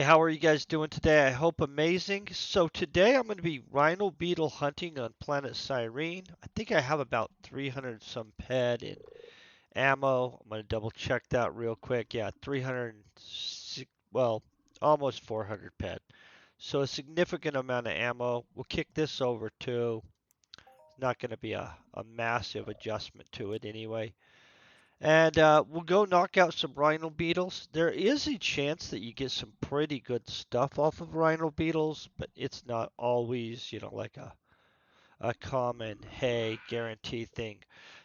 how are you guys doing today? I hope amazing. So today I'm going to be Rhino Beetle hunting on planet Cyrene. I think I have about 300 some ped in ammo. I'm going to double check that real quick. Yeah, 300, well, almost 400 ped. So a significant amount of ammo. We'll kick this over too. Not going to be a massive adjustment to it anyway. And we'll go knock out some Rhino Beetles. There is a chance that you get some pretty good stuff off of Rhino Beetles, but it's not always, like a common, hey, guarantee thing.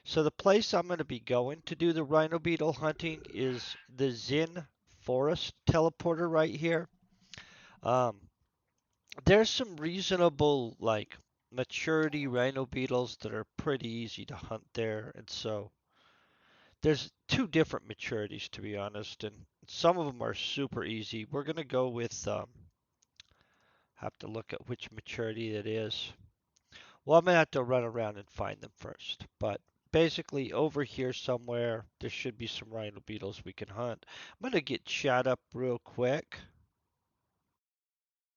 So the place I'm going to be going to do the Rhino Beetle hunting is the Zin Forest teleporter right here. Um, there's some reasonable, maturity Rhino Beetles that are pretty easy to hunt there, and so there's two different maturities to be honest, and some of them are super easy. We're gonna go with have to look at which maturity it is. Well, I'm gonna have to run around and find them first, but basically over here somewhere there should be some Rhino Beetles we can hunt. I'm gonna get chat up real quick.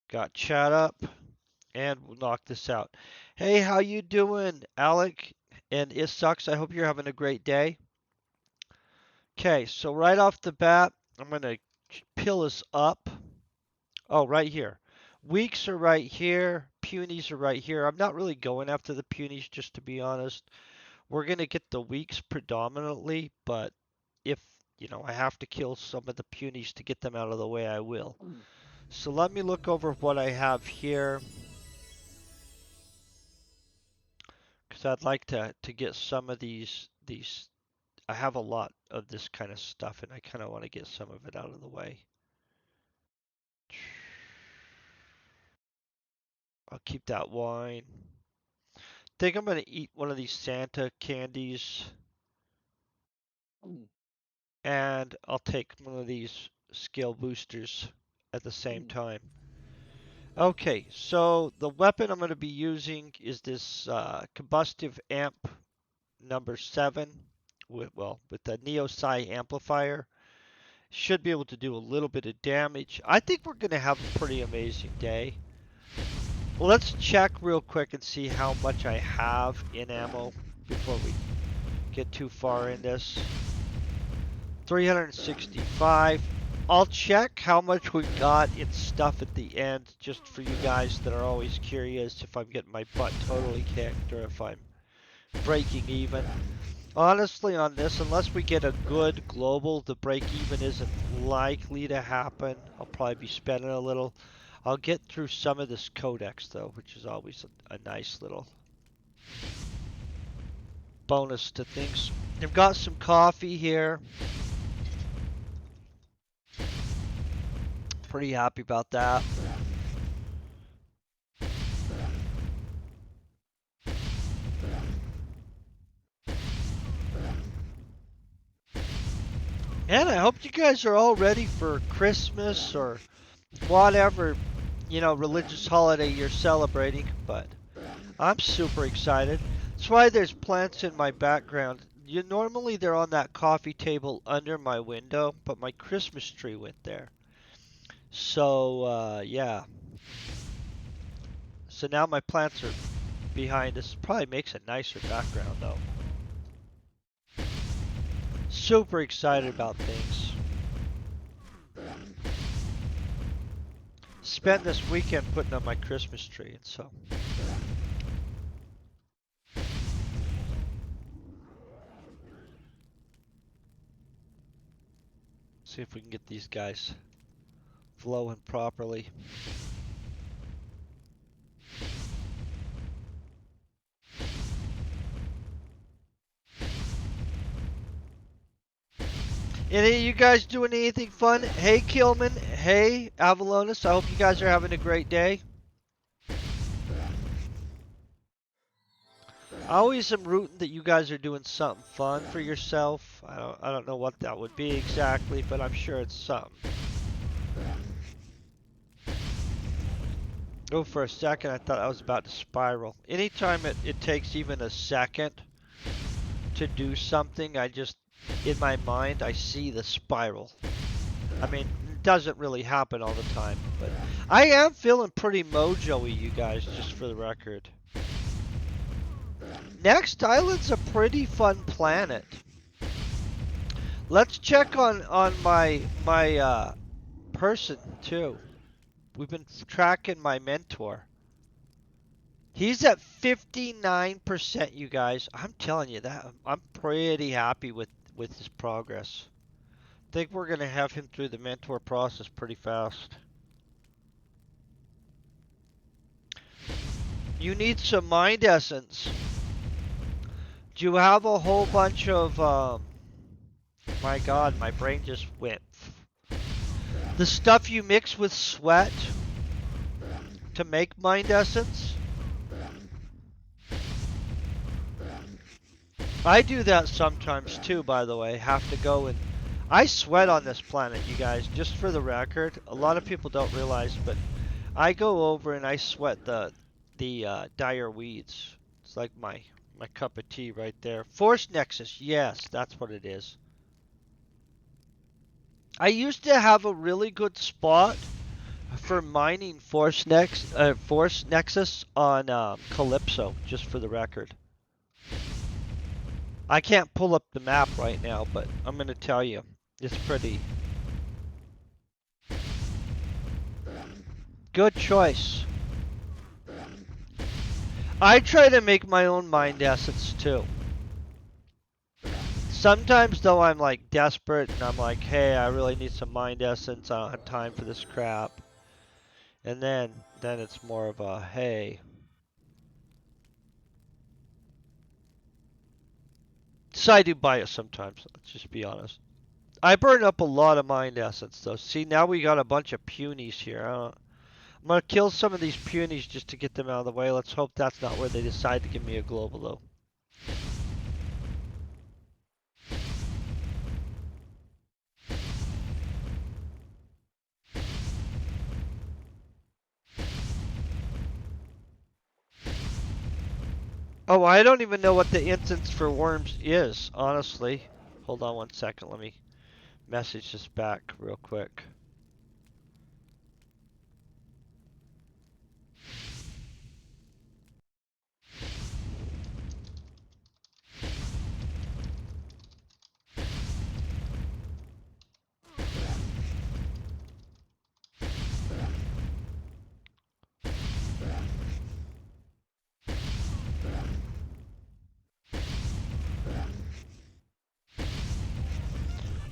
Got chat up, and we'll knock this out. Hey, how you doing, Alec? And it sucks. I hope you're having a great day. Okay, so right off the bat, I'm going to peel this up. Oh, right here. Weaks are right here. Punies are right here. I'm not really going after the punies, just to be honest. We're going to get the weaks predominantly, but if, I have to kill some of the punies to get them out of the way, I will. So let me look over what I have here, because I'd like to get some of these. I have a lot of this kind of stuff, and I kind of want to get some of it out of the way. I'll keep that wine. Think I'm gonna eat one of these Santa candies, and I'll take one of these skill boosters at the same time. Okay, so the weapon I'm going to be using is this combustive amp number 7 with the Neo-Psi amplifier. Should be able to do a little bit of damage. I think we're going to have a pretty amazing day. Well, let's check real quick and see how much I have in ammo before we get too far in this. 365. I'll check how much we've got in stuff at the end, just for you guys that are always curious if I'm getting my butt totally kicked or if I'm breaking even. Honestly, on this, unless we get a good global, the break even isn't likely to happen. I'll probably be spending a little. I'll get through some of this codex though, which is always a nice little bonus to things. I've got some coffee here. Pretty happy about that. And I hope you guys are all ready for Christmas or whatever, religious holiday you're celebrating, but I'm super excited. That's why there's plants in my background. Normally they're on that coffee table under my window, but my Christmas tree went there. So, yeah. So now my plants are behind us. Probably makes a nicer background though. Super excited about things. Spent this weekend putting up my Christmas tree, and so. See if we can get these guys flowing properly. Any of you guys doing anything fun? Hey, Kilman. Hey, Avalonis. I hope you guys are having a great day. I always am rooting that you guys are doing something fun for yourself. I don't know what that would be exactly, but I'm sure it's something. Oh, for a second I thought I was about to spiral. Anytime it takes even a second to do something, in my mind, I see the spiral. I mean, doesn't really happen all the time. But I am feeling pretty mojo-y, you guys, just for the record. Next island's a pretty fun planet. Let's check on my person too. We've been tracking my mentor. He's at 59%, you guys. I'm telling you that I'm pretty happy with his progress. I think we're gonna have him through the mentor process pretty fast. You need some mind essence. Do you have a whole bunch of my God, my brain just went. The stuff you mix with sweat to make mind essence? I do that sometimes too, by the way. Have to go and I sweat on this planet, you guys, just for the record. A lot of people don't realize, but I go over and I sweat the dire weeds. It's like my cup of tea right there. Force Nexus, yes, that's what it is. I used to have a really good spot for mining Force Nexus on Calypso, just for the record. I can't pull up the map right now, but I'm going to tell you, it's pretty. Good choice. I try to make my own mind essence too. Sometimes though I'm like desperate and I'm like, hey, I really need some mind essence. I don't have time for this crap. And then it's more of a, hey. So I do buy it sometimes, let's just be honest. I burn up a lot of mind essence though. See, now we got a bunch of punies here. I'm gonna kill some of these punies just to get them out of the way. Let's hope that's not where they decide to give me a global though. Oh, I don't even know what the instance for worms is, honestly. Hold on one second, let me message this back real quick.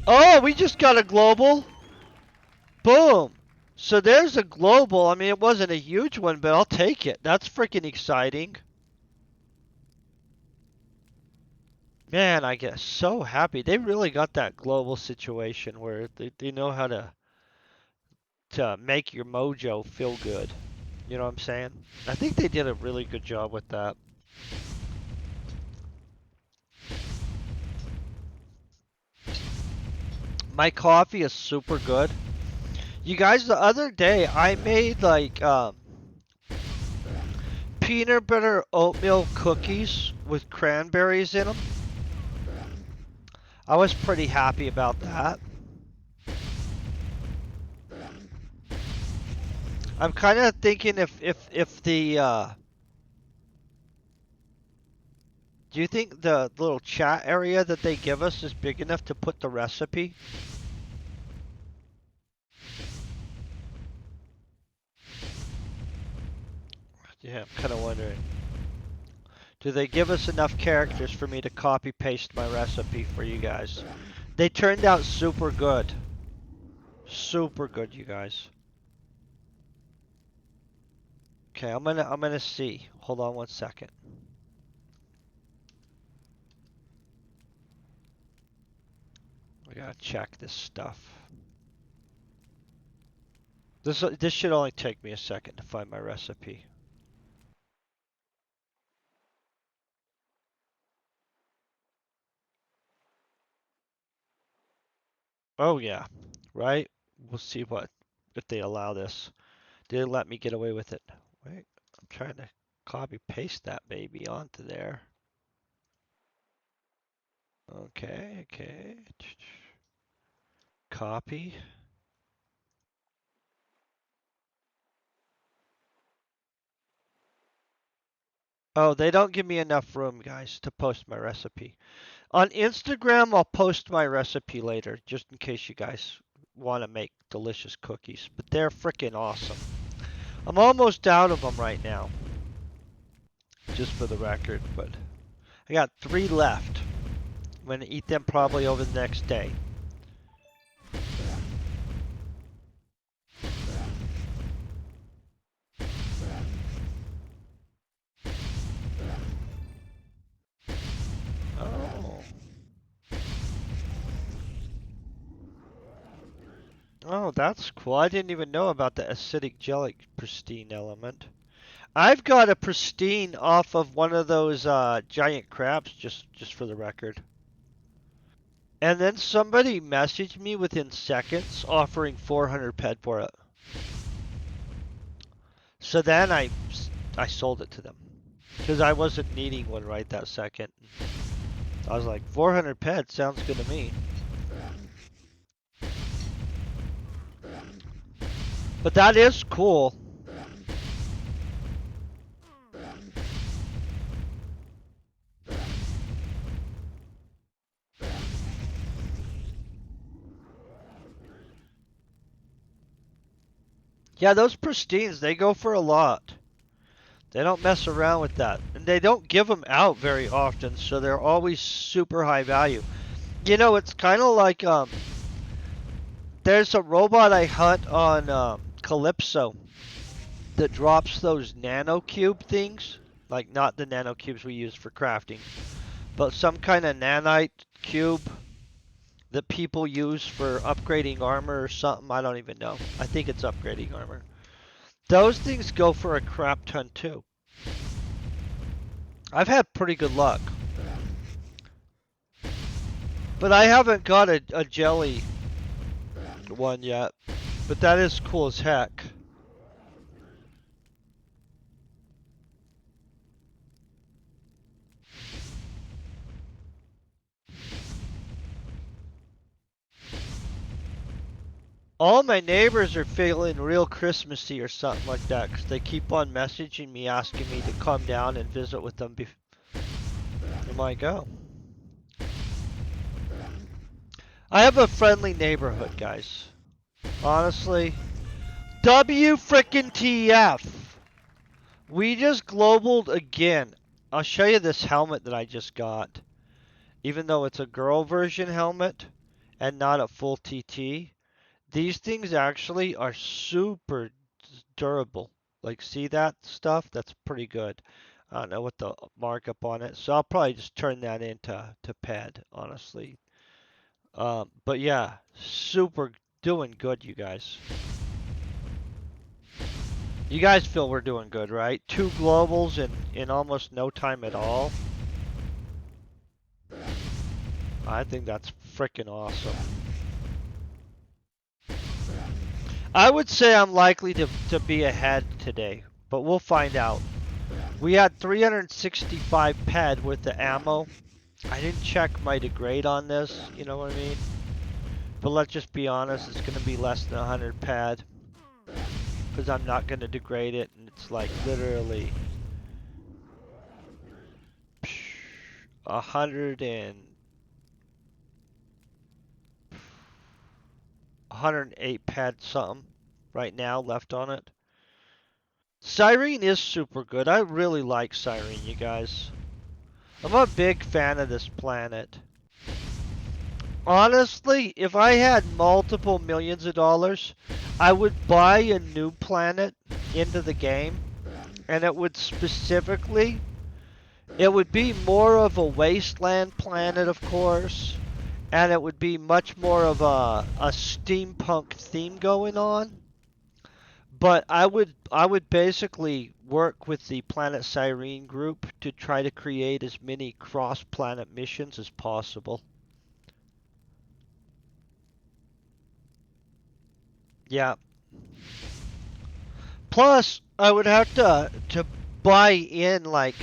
Oh, we just got a global. Boom. So there's a global. I mean, it wasn't a huge one, but I'll take it. That's freaking exciting. Man, I get so happy. They really got that global situation where they know how to make your mojo feel good. You know what I'm saying? I think they did a really good job with that. My coffee is super good. You guys, the other day I made like peanut butter oatmeal cookies with cranberries in them. I was pretty happy about that. I'm kind of thinking if the do you think the little chat area that they give us is big enough to put the recipe? Yeah, I'm kind of wondering. Do they give us enough characters for me to copy paste my recipe for you guys? They turned out super good. Super good, you guys. Okay, I'm gonna see. Hold on one second. I gotta check this stuff. This should only take me a second to find my recipe. Oh yeah, right? We'll see what if they allow this. Did they let me get away with it? Wait, I'm trying to copy paste that baby onto there. Okay, okay. Copy. Oh, they don't give me enough room, guys, to post my recipe. On Instagram, I'll post my recipe later, just in case you guys want to make delicious cookies. But they're freaking awesome. I'm almost out of them right now, just for the record. But I got 3 left. I'm going to eat them probably over the next day. Oh. Oh, that's cool. I didn't even know about the acidic gelic pristine element. I've got a pristine off of one of those giant crabs, just for the record. And then somebody messaged me within seconds offering 400 ped for it. So then I sold it to them because I wasn't needing one right that second. I was like, 400 ped sounds good to me. But that is cool. Yeah, those pristines, they go for a lot. They don't mess around with that. And they don't give them out very often, so they're always super high value. You know, it's kind of like, there's a robot I hunt on Calypso that drops those nanocube things. Like, not the nanocubes we use for crafting, but some kind of nanite cube that people use for upgrading armor or something. I don't even know. I think it's upgrading armor. Those things go for a crap ton too. I've had pretty good luck. But I haven't got a jelly one yet. But that is cool as heck. All my neighbors are feeling real Christmassy or something like that because they keep on messaging me asking me to come down and visit with them. I'm like, oh. I have a friendly neighborhood, guys. Honestly. W frickin' TF. We just globaled again. I'll show you this helmet that I just got. Even though it's a girl version helmet and not a full TT. These things actually are super durable. Like, see that stuff? That's pretty good. I don't know what the markup on it. So I'll probably just turn that into ped, honestly. But yeah, super doing good, you guys. You guys feel we're doing good, right? 2 globals in almost no time at all. I think that's freaking awesome. I would say I'm likely to be ahead today, but we'll find out. We had 365 ped with the ammo. I didn't check my degrade on this, you know what I mean? But let's just be honest, it's going to be less than 100 ped. Because I'm not going to degrade it, and it's like literally 100 and 108 ped something right now left on it. Cyrene is super good. I really like Cyrene, you guys. I'm a big fan of this planet. Honestly, if I had multiple millions of dollars, I would buy a new planet into the game, and it would specifically, it would be more of a wasteland planet, of course, and it would be much more of a steampunk theme going on. But I would basically work with the Planet Cyrene group to try to create as many cross-planet missions as possible. Yeah. Plus, I would have to buy in like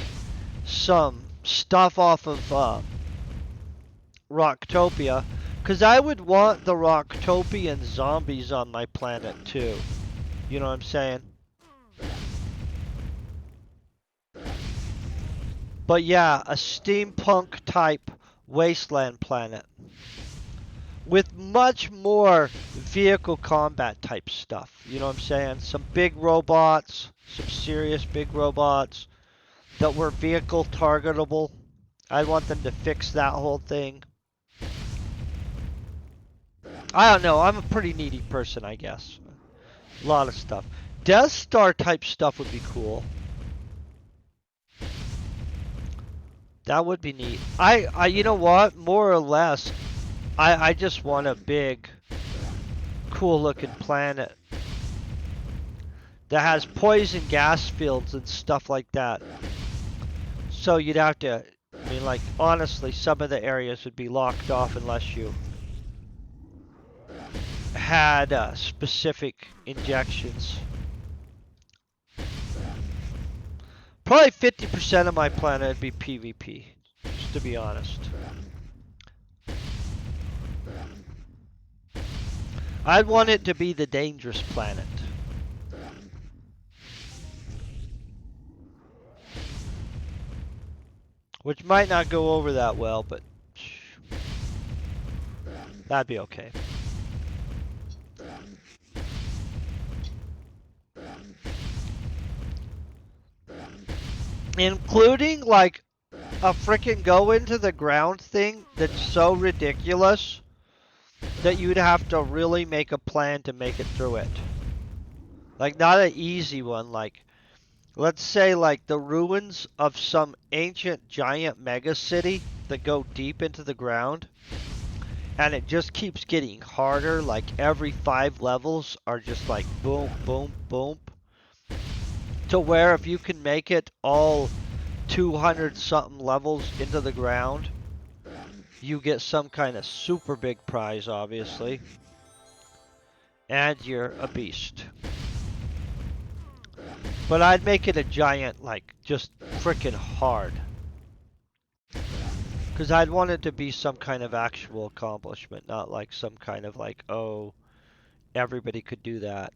some stuff off of Rocktopia, because I would want the Rocktopian zombies on my planet too. You know what I'm saying? But yeah, a steampunk type wasteland planet with much more vehicle combat type stuff. You know what I'm saying? Some big robots, some serious big robots that were vehicle targetable. I want them to fix that whole thing. I don't know. I'm a pretty needy person, I guess. A lot of stuff. Death Star type stuff would be cool. That would be neat. You know what? More or less, I just want a big, cool looking planet that has poison gas fields and stuff like that. So you'd have to, I mean, like, honestly, some of the areas would be locked off unless you had specific injections. Probably 50% of my planet would be PvP, just to be honest. I'd want it to be the dangerous planet. Which might not go over that well, but that'd be okay. Including, like, a frickin' go into the ground thing that's so ridiculous that you'd have to really make a plan to make it through it. Like, not an easy one, like, let's say, like, the ruins of some ancient giant mega city that go deep into the ground, and it just keeps getting harder, like, every 5 levels are just like boom, boom, boom, to where if you can make it all 200 something levels into the ground, you get some kind of super big prize, obviously, and you're a beast. But I'd make it a giant, like, just frickin' hard. Because I'd want it to be some kind of actual accomplishment, not like some kind of like, oh, everybody could do that.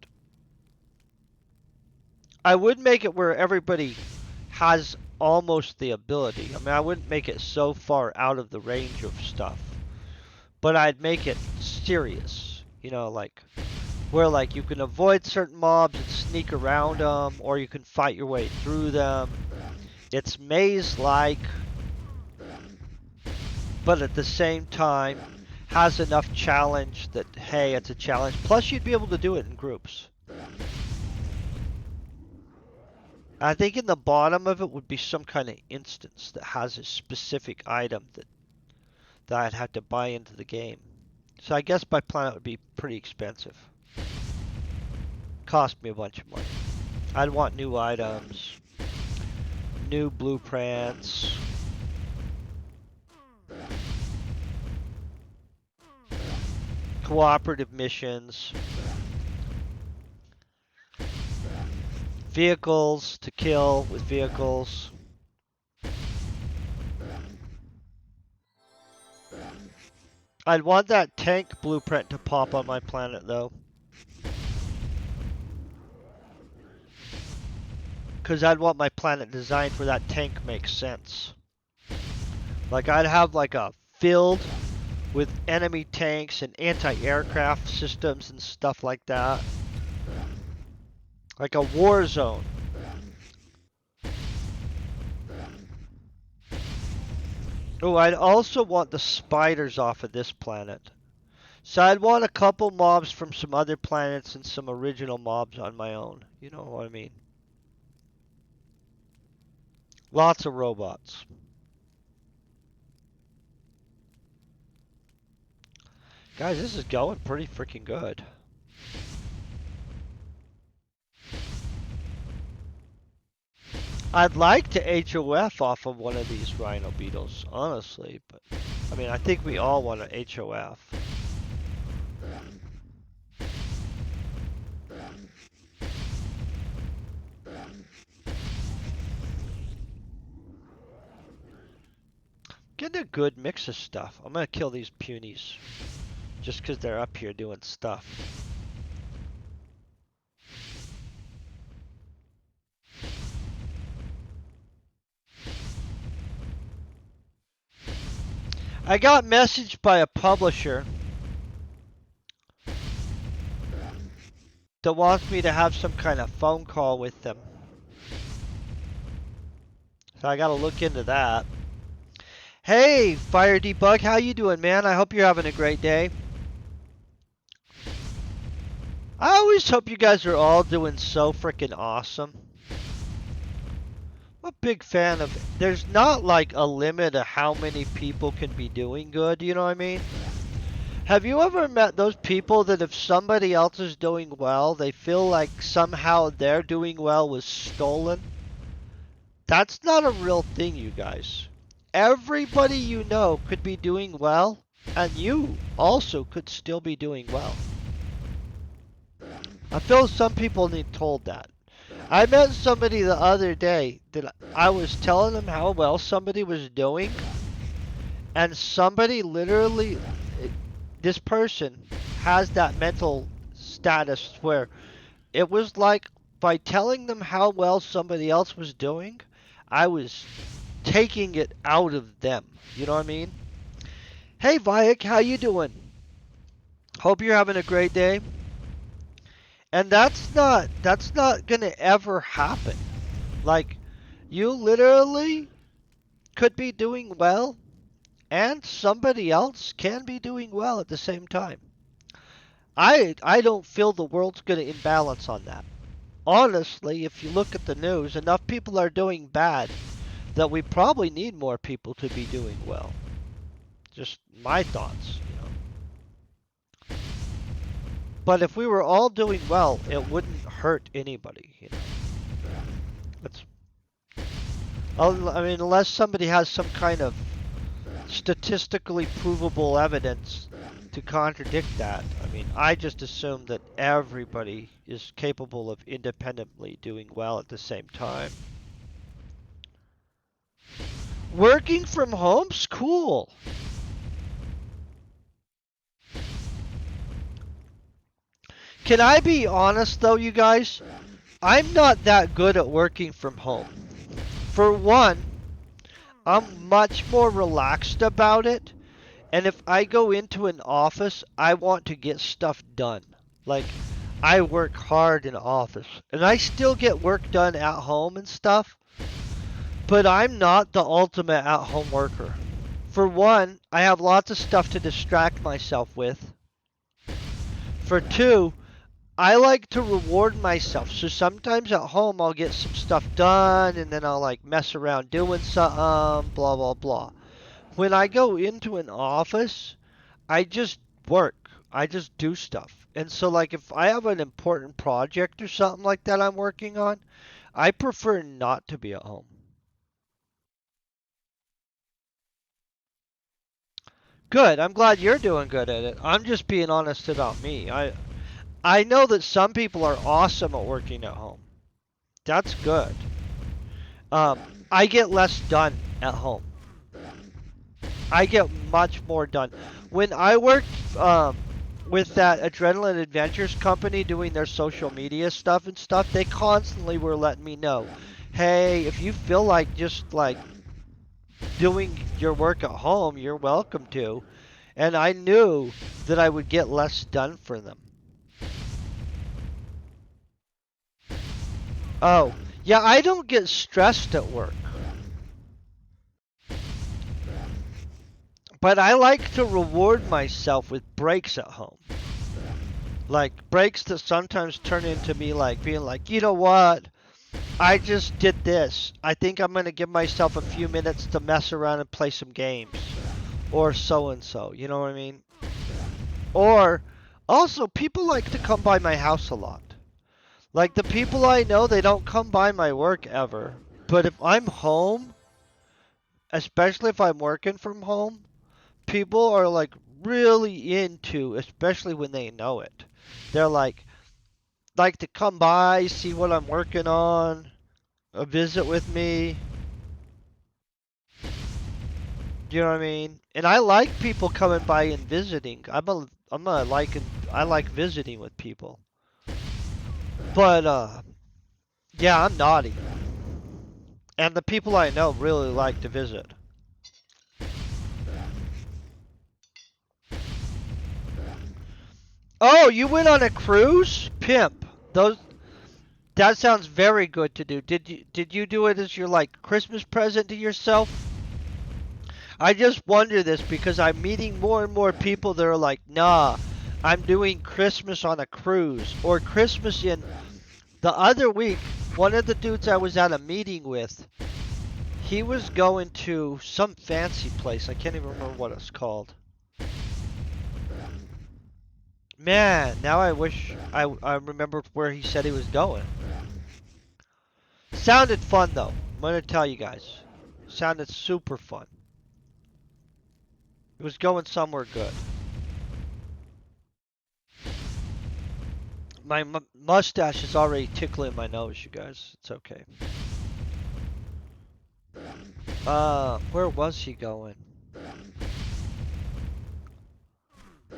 I would make it where everybody has almost the ability. I mean, I wouldn't make it so far out of the range of stuff. But I'd make it serious. You know, like, where like you can avoid certain mobs and sneak around them, or you can fight your way through them. It's maze-like, but at the same time has enough challenge that, hey, it's a challenge. Plus, you'd be able to do it in groups. I think in the bottom of it would be some kind of instance that has a specific item that I'd have to buy into the game. So I guess my planet would be pretty expensive. Cost me a bunch of money. I'd want new items, new blueprints, cooperative missions, vehicles to kill with vehicles. I'd want that tank blueprint to pop on my planet, though. Because I'd want my planet designed where that tank makes sense. Like, I'd have, like, a field with enemy tanks and anti-aircraft systems and stuff like that. Like a war zone. Oh, I'd also want the spiders off of this planet. So I'd want a couple mobs from some other planets and some original mobs on my own. You know what I mean? Lots of robots. Guys, this is going pretty freaking good. I'd like to HOF off of one of these Rhino Beetles, honestly, but I mean, I think we all want to HOF. Get a good mix of stuff. I'm gonna kill these punies just because they're up here doing stuff. I got messaged by a publisher that wants me to have some kind of phone call with them. So I got to look into that. Hey, Fire Debug, how you doing, man? I hope you're having a great day. I always hope you guys are all doing so freaking awesome. I'm a big fan of. There's not like a limit of how many people can be doing good. You know what I mean? Have you ever met those people that if somebody else is doing well, they feel like somehow their doing well was stolen? That's not a real thing, you guys. Everybody you know could be doing well, and you also could still be doing well. I feel some people need told that. I met somebody the other day that I was telling them how well somebody was doing, and somebody literally, this person has that mental status where it was like by telling them how well somebody else was doing, I was taking it out of them. You know what I mean? Hey Vayek, how you doing? Hope you're having a great day. And that's not gonna ever happen. Like you literally could be doing well and somebody else can be doing well at the same time. I don't feel the world's gonna imbalance on that. Honestly, if you look at the news, enough people are doing bad that we probably need more people to be doing well. Just my thoughts, you know. But if we were all doing well, it wouldn't hurt anybody, you know. That's, I mean, unless somebody has some kind of statistically provable evidence to contradict that. I mean, I just assume that everybody is capable of independently doing well at the same time. Working from home's cool. Can I be honest though, you guys? I'm not that good at working from home. For one, I'm much more relaxed about it. And if I go into an office, I want to get stuff done. Like, I work hard in office. And I still get work done at home and stuff. But I'm not the ultimate at home worker. For one, I have lots of stuff to distract myself with. For two, I like to reward myself. So sometimes at home I'll get some stuff done and then I'll like mess around doing something, blah, blah, blah. When I go into an office, I just work. I just do stuff. And so like if I have an important project or something like that I'm working on, I prefer not to be at home. Good. I'm glad you're doing good at it. I'm just being honest about me. I know that some people are awesome at working at home. That's good. Um, I get less done at home. I get much more done. When I worked with that Adrenaline Adventures company doing their social media stuff and stuff, they constantly were letting me know, hey, if you feel like just like doing your work at home, you're welcome to. And I knew that I would get less done for them. Oh, yeah, I don't get stressed at work. But I like to reward myself with breaks at home. Like breaks that sometimes turn into me like being like, you know what? I just did this. I think I'm going to give myself a few minutes to mess around and play some games. Or so and so. You know what I mean? Or also, people like to come by my house a lot. Like the people I know, they don't come by my work ever. But if I'm home, especially if I'm working from home, people are like really into, especially when they know it. They're like to come by, see what I'm working on, visit with me. You know what I mean? And I like people coming by and visiting. I like visiting with people. But yeah, I'm naughty. And the people I know really like to visit. Oh, you went on a cruise? Pimp. Those that sounds very good to do. Did you do it as your like Christmas present to yourself? I just wonder this because I'm meeting more and more people that are like, nah, I'm doing Christmas on a cruise or Christmas in the other week. One of the dudes I was at a meeting with, he was going to some fancy place. I can't even remember what it's called. Man, now I wish I remembered where he said he was going. Sounded fun though. I'm gonna tell you guys. Sounded super fun. It was going somewhere good. My mustache is already tickling my nose, you guys. It's okay. Where was he going?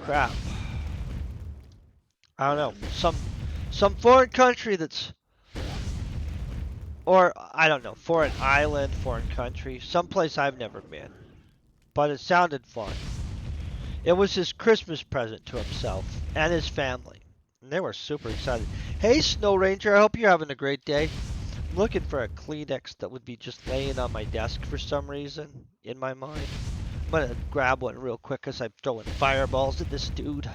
Crap. I don't know. Some foreign country that's, or I don't know, foreign island, foreign country, someplace I've never been. But it sounded fun. It was his Christmas present to himself and his family. And they were super excited. Hey, Snow Ranger, I hope you're having a great day. I'm looking for a Kleenex that would be just laying on my desk for some reason in my mind. I'm gonna grab one real quick because I'm throwing fireballs at this dude.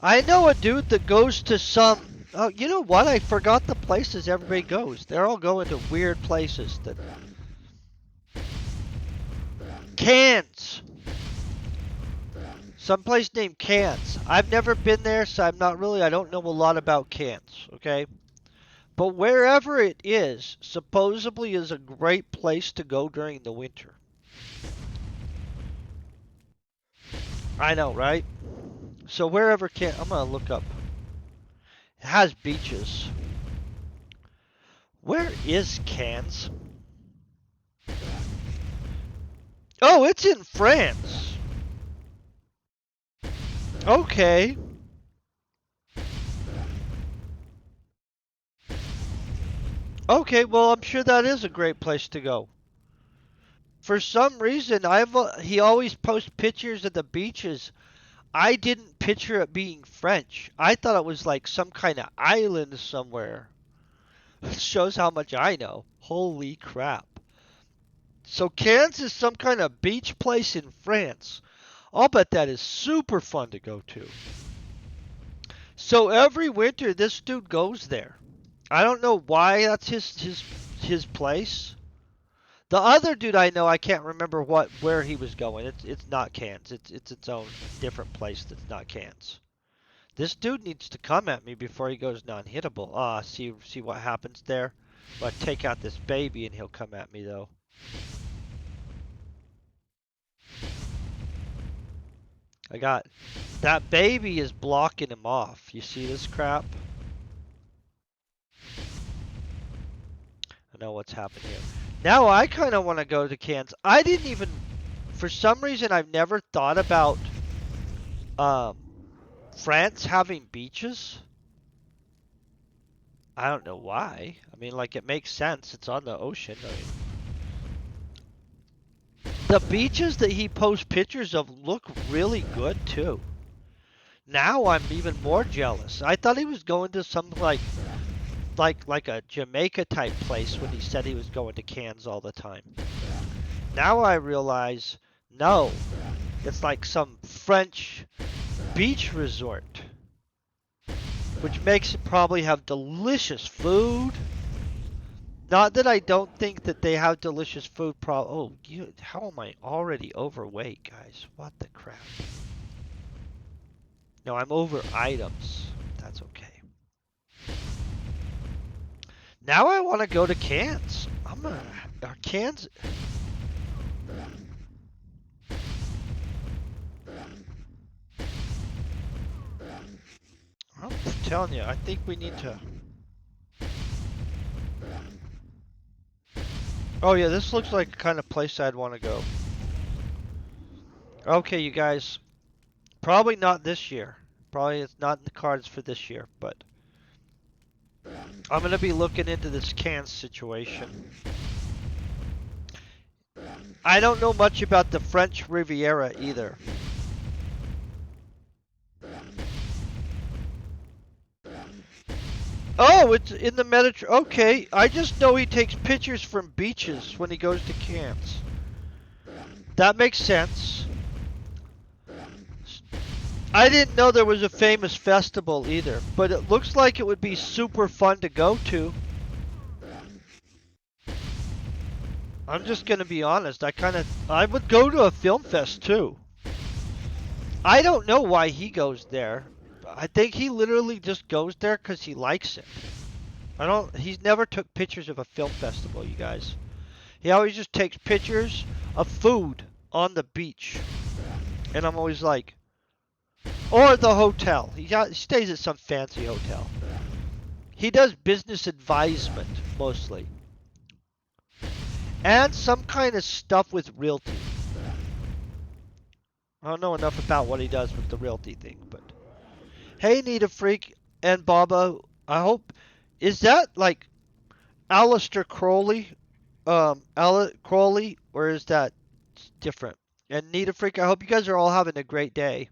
I know a dude that goes to some. Oh, you know what? I forgot the places everybody goes. They're all going to weird places. That Cairns. Someplace named Cairns. I've never been there, so I don't know a lot about Cairns, okay? But wherever it is, supposedly is a great place to go during the winter. I know, right? So wherever Cairns, I'm gonna look up. It has beaches. Where is Cairns? Oh, it's in France. Okay. Okay, well, I'm sure that is a great place to go. For some reason, he always posts pictures of the beaches. I didn't picture it being French. I thought it was like some kind of island somewhere. It shows how much I know. Holy crap. So Cannes is some kind of beach place in France. I'll bet that is super fun to go to. So every winter this dude goes there. I don't know why that's his place. The other dude I know, I can't remember where he was going. It's not Cannes. It's its own different place that's not Cannes. This dude needs to come at me before he goes non-hittable. See what happens there? But take out this baby and he'll come at me though. I got that baby is blocking him off. You see this crap? I know what's happening here. Now I kind of want to go to Cannes. I didn't even, for some reason, I've never thought about um, France having beaches. I don't know why. I mean, like, it makes sense. It's on the ocean. I mean, the beaches that he posts pictures of look really good, too. Now I'm even more jealous. I thought he was going to some, like a Jamaica type place when he said he was going to Cannes all the time. Now I realize, no, it's like some French beach resort, which makes it probably have delicious food. Not that I don't think that they have delicious food. How am I already overweight, guys? What the crap? No, I'm over items. That's okay. Now I want to go to Cannes. Cannes. I'm telling you, I think we need to. Oh yeah, this looks like the kind of place I'd want to go. Okay, you guys. Probably not this year. Probably it's not in the cards for this year, but I'm gonna be looking into this Cannes situation. I don't know much about the French Riviera either. Oh, it's in the Mediterranean. Okay, I just know he takes pictures from beaches when he goes to camps. That makes sense. I didn't know there was a famous festival either, but it looks like it would be super fun to go to. I'm just gonna be honest. I would go to a film fest too. I don't know why he goes there. I think he literally just goes there because he likes it. He's never took pictures of a film festival, you guys. He always just takes pictures of food on the beach. And I'm always like, or the hotel. He stays at some fancy hotel. He does business advisement mostly. And some kind of stuff with realty. I don't know enough about what he does with the realty thing, but hey, Nita Freak and Baba, I hope is that like Aleister Crowley, Crowley, or is that different? And Nita Freak, I hope you guys are all having a great day.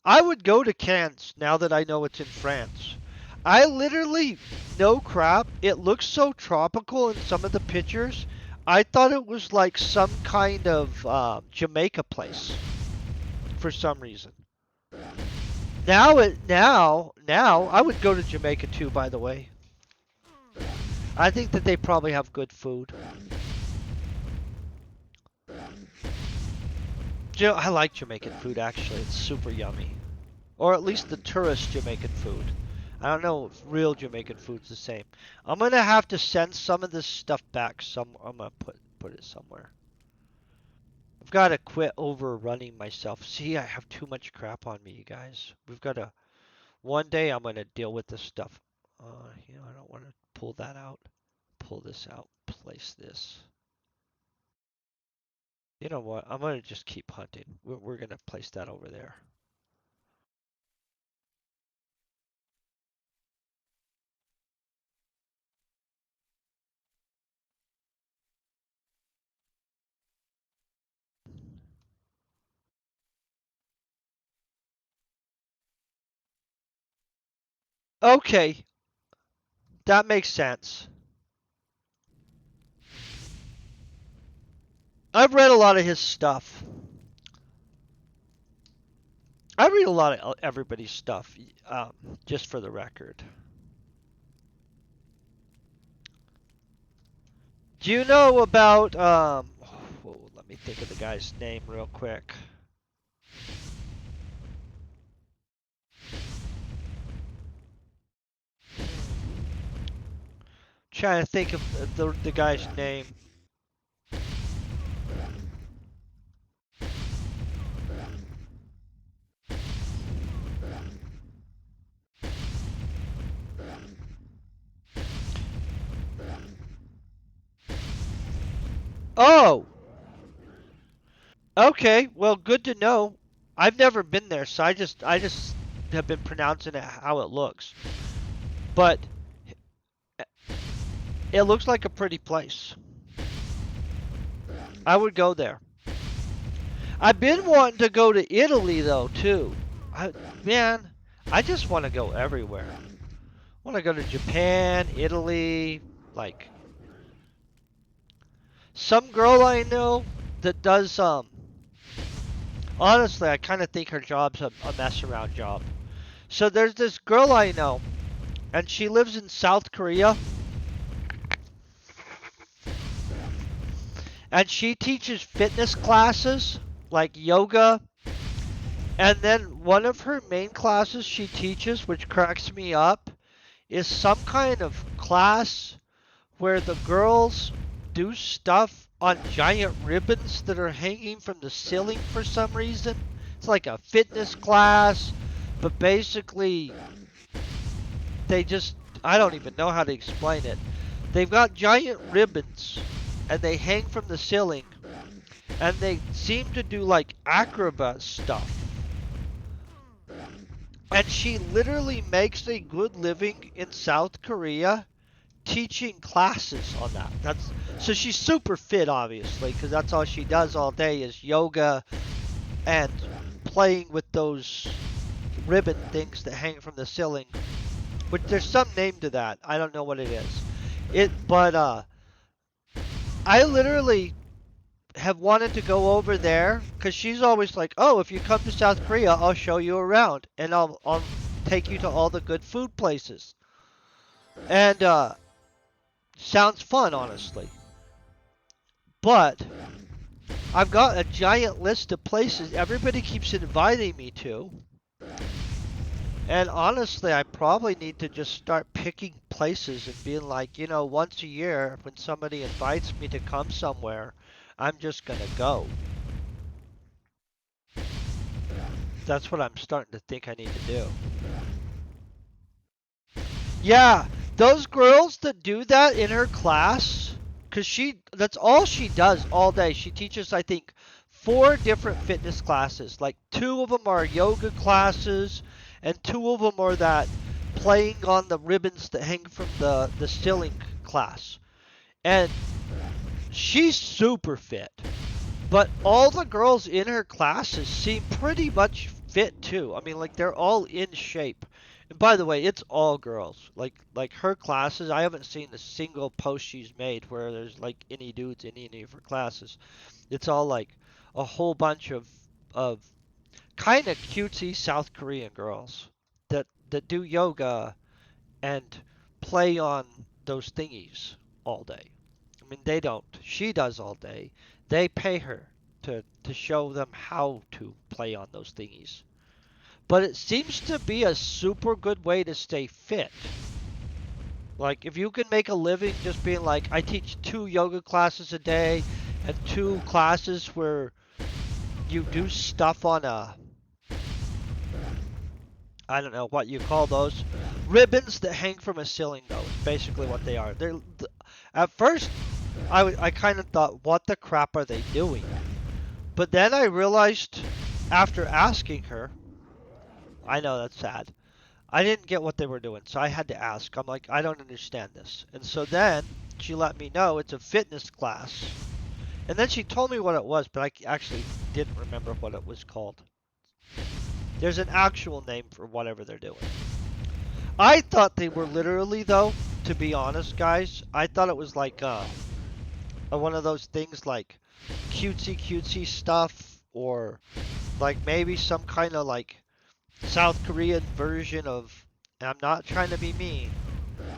I would go to Cannes now that I know it's in France. I literally, no crap, it looks so tropical in some of the pictures. I thought it was like some kind of Jamaica place for some reason. Now I would go to Jamaica too. By the way, I think that they probably have good food. I like Jamaican food actually. It's super yummy, or at least the tourist Jamaican food. I don't know if real Jamaican food's the same. I'm gonna have to send some of this stuff back. I'm gonna put it somewhere. I've got to quit overrunning myself. See, I have too much crap on me, you guys. We've got to. One day I'm gonna deal with this stuff. I don't want to pull that out. Pull this out. Place this. You know what? I'm gonna just keep hunting. We're gonna place that over there. Okay, that makes sense. I've read a lot of his stuff. I read a lot of everybody's stuff, just for the record. Do you know about let me think of the guy's name real quick. Trying to think of the guy's name. Oh, okay. Well, good to know. I've never been there, so I just have been pronouncing it how it looks. But it looks like a pretty place. I would go there. I've been wanting to go to Italy though too. Man, I just want to go everywhere. I want to go to Japan, Italy, like some girl I know that does honestly, I kind of think her job's a mess around job. So there's this girl I know and she lives in South Korea and she teaches fitness classes like yoga. And then one of her main classes she teaches, which cracks me up, is some kind of class where the girls do stuff on giant ribbons that are hanging from the ceiling for some reason. It's like a fitness class, but basically they just, I don't even know how to explain it. They've got giant ribbons and they hang from the ceiling and they seem to do like acrobat stuff. And she literally makes a good living in South Korea teaching classes on that. That's so she's super fit, obviously, because that's all she does all day is yoga and playing with those ribbon things that hang from the ceiling. But there's some name to that. I don't know what it is. But I literally have wanted to go over there because she's always like, "Oh, if you come to South Korea, I'll show you around and I'll take you to all the good food places." And sounds fun, honestly. But I've got a giant list of places everybody keeps inviting me to. And honestly, I probably need to just start picking places and being like, once a year when somebody invites me to come somewhere, I'm just going to go. That's what I'm starting to think I need to do. Yeah, those girls that do that in her class, because that's all she does all day. She teaches, I think, 4 different fitness classes. Like 2 of them are yoga classes, and 2 of them are that playing on the ribbons that hang from the ceiling class. And she's super fit. But all the girls in her classes seem pretty much fit too. I mean, like they're all in shape. And by the way, it's all girls. Like her classes, I haven't seen a single post she's made where there's like any dudes in any of her classes. It's all like a whole bunch of kind of cutesy South Korean girls that do yoga and play on those thingies all day. I mean, they don't. She does all day. They pay her to show them how to play on those thingies. But it seems to be a super good way to stay fit. Like, if you can make a living just being like, I teach 2 yoga classes a day and 2 classes where you do stuff on I don't know what you call those. Ribbons that hang from a ceiling, though, is basically what they are. At first, I kind of thought, what the crap are they doing? But then I realized, after asking her, I know that's sad. I didn't get what they were doing, so I had to ask. I'm like, I don't understand this. And so then she let me know it's a fitness class. And then she told me what it was, but I actually didn't remember what it was called. There's an actual name for whatever they're doing. I thought they were literally, though, to be honest, guys, I thought it was like one of those things like cutesy stuff, or like maybe some kind of like South Korean version of, and I'm not trying to be mean,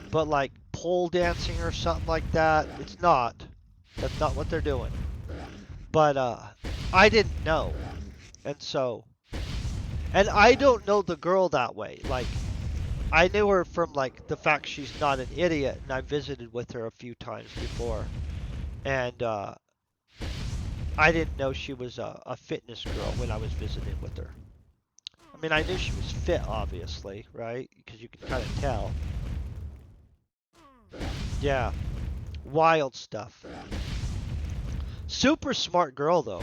but like pole dancing or something like that. It's not. That's not what they're doing. But I didn't know. And so, and I don't know the girl that way. Like, I knew her from like the fact she's not an idiot, and I visited with her a few times before. And I didn't know she was a fitness girl when I was visiting with her. I mean, I knew she was fit, obviously, right? Because you can kind of tell. Yeah, wild stuff. Super smart girl, though.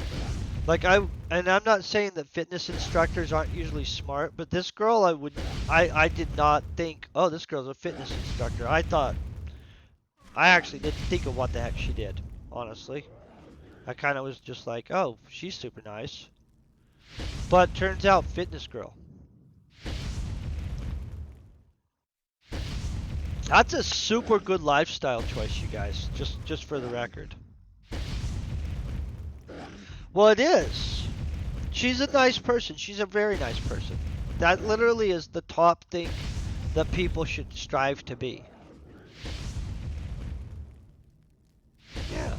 Like and I'm not saying that fitness instructors aren't usually smart, but this girl, I did not think, oh, this girl's a fitness instructor. I actually didn't think of what the heck she did, honestly. I kind of was just like, oh, she's super nice. But turns out, fitness girl. That's a super good lifestyle choice, you guys. Just for the record. Well, it is. She's a nice person. She's a very nice person. That literally is the top thing that people should strive to be. Yeah.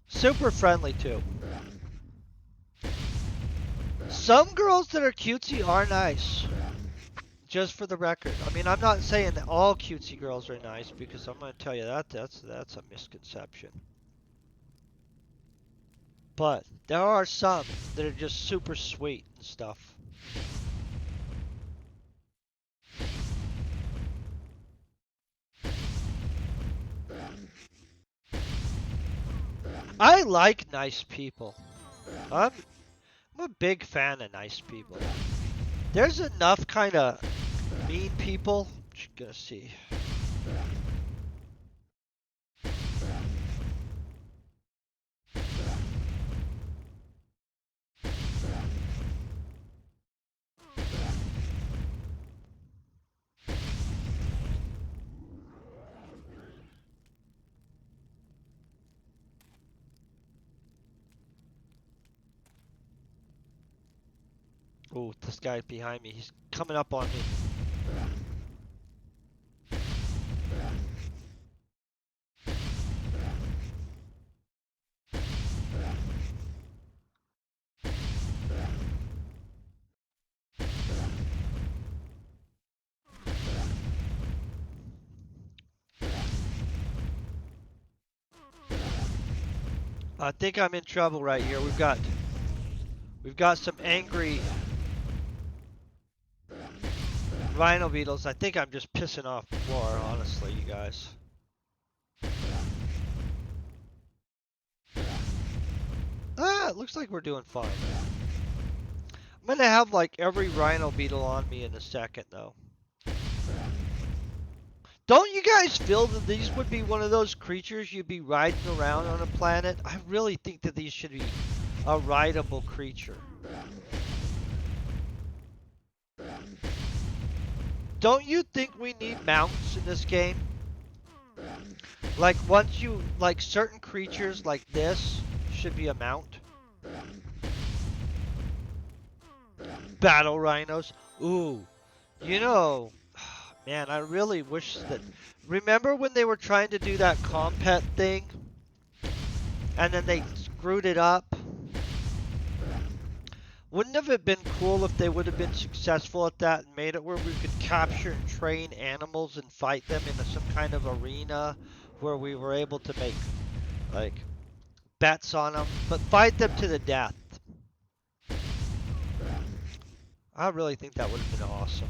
Super friendly, too. Some girls that are cutesy are nice. Just for the record. I mean, I'm not saying that all cutesy girls are nice, because I'm going to tell you that's a misconception. But there are some that are just super sweet and stuff. I like nice people. I'm I'm a big fan of nice people. There's enough kind of mean people. Just gonna see. Oh, this guy behind me. He's coming up on me. I think I'm in trouble right here. We've got some angry Rhino Beetles. I think I'm just pissing off more, honestly, you guys. Ah, it looks like we're doing fine. I'm gonna have like every Rhino Beetle on me in a second, though. Don't you guys feel that these would be one of those creatures you'd be riding around on a planet? I really think that these should be a rideable creature. Don't you think we need mounts in this game? Like once you, like certain creatures like this should be a mount. Battle rhinos. Ooh, you know, man, I really wish that. Remember when they were trying to do that compet thing? And then they screwed it up? Wouldn't have it been cool if they would have been successful at that and made it where we could capture and train animals and fight them in some kind of arena where we were able to make, like, bets on them, but fight them to the death. I really think that would have been awesome.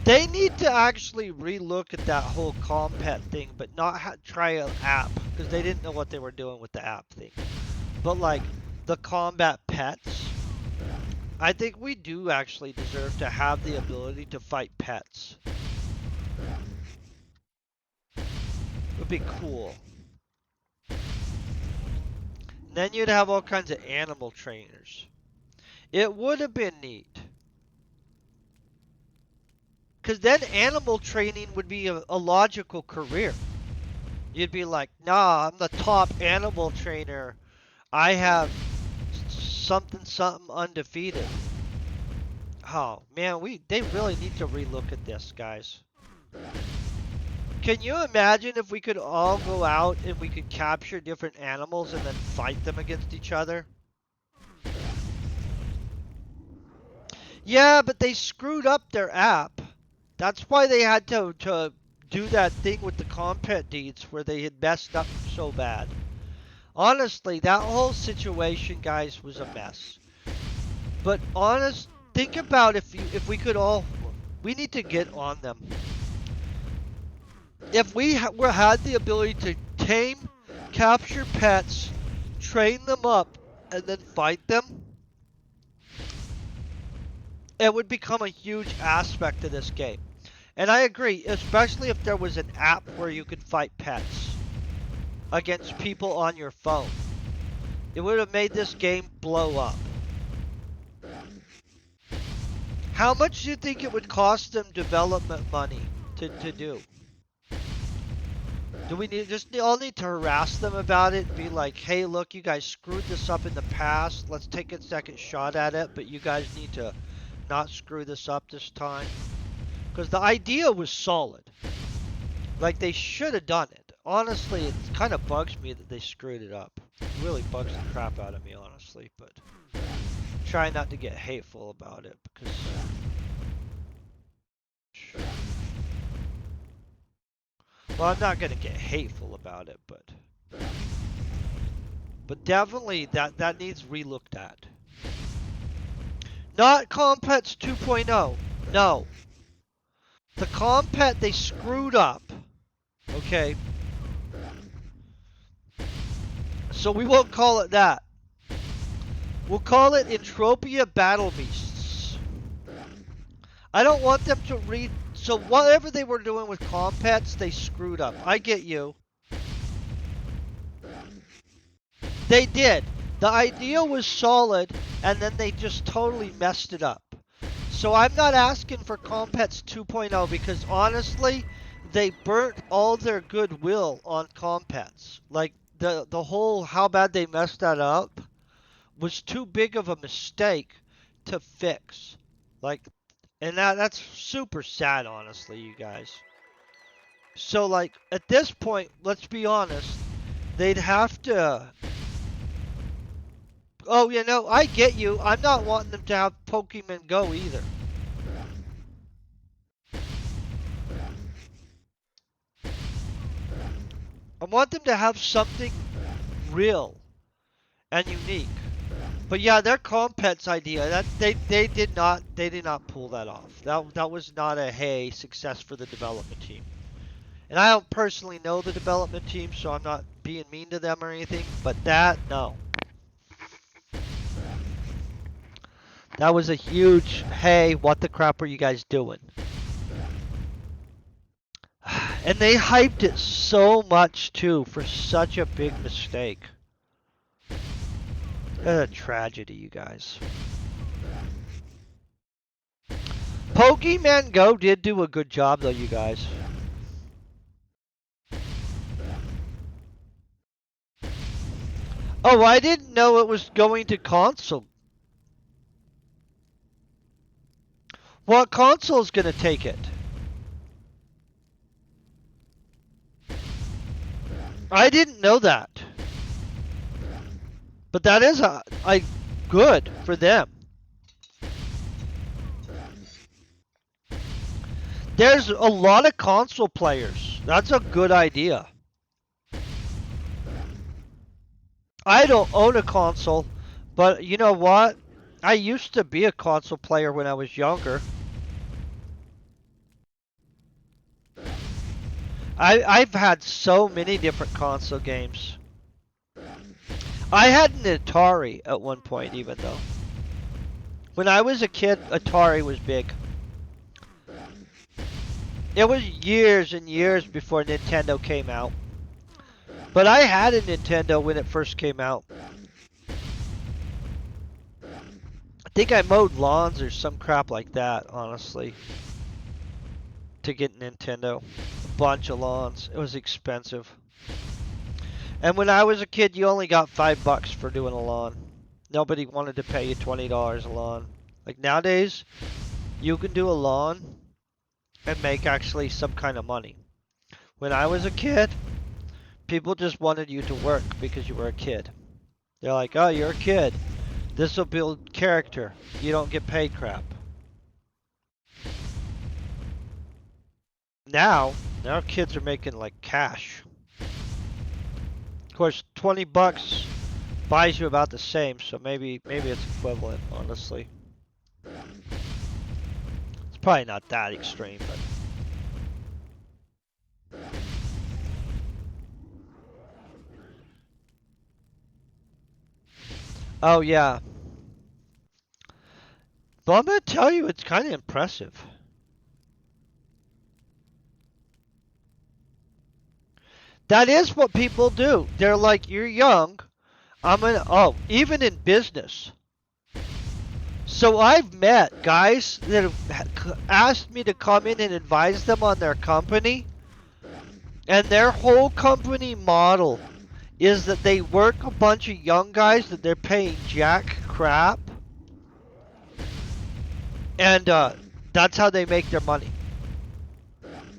They need to actually relook at that whole compet thing, but not try an app, because they didn't know what they were doing with the app thing. But like, the combat pets, I think we do actually deserve to have the ability to fight pets. It would be cool. And then you'd have all kinds of animal trainers. It would have been neat. Because then animal training would be a logical career. You'd be like, nah, I'm the top animal trainer. I have something undefeated. Oh, man, they really need to relook at this, guys. Can you imagine if we could all go out and we could capture different animals and then fight them against each other? Yeah, but they screwed up their app. That's why they had to do that thing with the compet deeds where they had messed up so bad. Honestly, that whole situation, guys, was a mess. But think about if we could all, we need to get on them. If we had the ability to tame, capture pets, train them up, and then fight them, it would become a huge aspect of this game. And I agree, especially if there was an app where you could fight pets against people on your phone. It would have made this game blow up. How much do you think it would cost them development money to do? Do we all need to harass them about it? Be like, hey, look, you guys screwed this up in the past. Let's take a second shot at it, but you guys need to not screw this up this time. Because the idea was solid. Like, they should have done it. Honestly, it kind of bugs me that they screwed it up. It really bugs the crap out of me, honestly. But try not to get hateful about it, because... Well, I'm not going to get hateful about it, but definitely that needs relooked at. Not Compets 2.0. No. The Compet, they screwed up. Okay. So we won't call it that. We'll call it Entropia Battle Beasts. I don't want them to read. So whatever they were doing with Compets, they screwed up. I get you. They did. The idea was solid, and then they just totally messed it up. So I'm not asking for Compets 2.0 because honestly, they burnt all their goodwill on Compets. Like the whole how bad they messed that up was too big of a mistake to fix. Like, and that's super sad, honestly, you guys. So like at this point, let's be honest, they'd have to. Oh, you know, I get you. I'm not wanting them to have Pokemon Go either. I want them to have something real and unique. But yeah, their Compets idea, that they did not pull that off. That was not a hey success for the development team. And I don't personally know the development team, so I'm not being mean to them or anything, but that no. That was a huge hey, what the crap are you guys doing? And they hyped it so much too for such a big mistake. A tragedy, you guys. Pokemon Go did do a good job though, you guys. Oh, I didn't know it was going to console. What console's gonna take it? I didn't know that. But that is a good for them. There's a lot of console players. That's a good idea. I don't own a console, but you know what? I used to be a console player when I was younger. I've had so many different console games. I had an Atari at one point, even though. When I was a kid, Atari was big. It was years and years before Nintendo came out. But I had a Nintendo when it first came out. I think I mowed lawns or some crap like that, honestly. To get Nintendo. A bunch of lawns. It was expensive. And when I was a kid, you only got $5 for doing a lawn. Nobody wanted to pay you $20 a lawn. Like nowadays, you can do a lawn and make actually some kind of money. When I was a kid, people just wanted you to work because you were a kid. They're like, oh, you're a kid. This will build character. You don't get paid crap. Now kids are making like cash. Of course, $20 buys you about the same, so maybe it's equivalent, honestly. It's probably not that extreme, but oh yeah. But I'm gonna tell you, it's kind of impressive. That is what people do. They're like, you're young. Even in business. So I've met guys that have asked me to come in and advise them on their company. And their whole company model is that they work a bunch of young guys that they're paying jack crap. And that's how they make their money.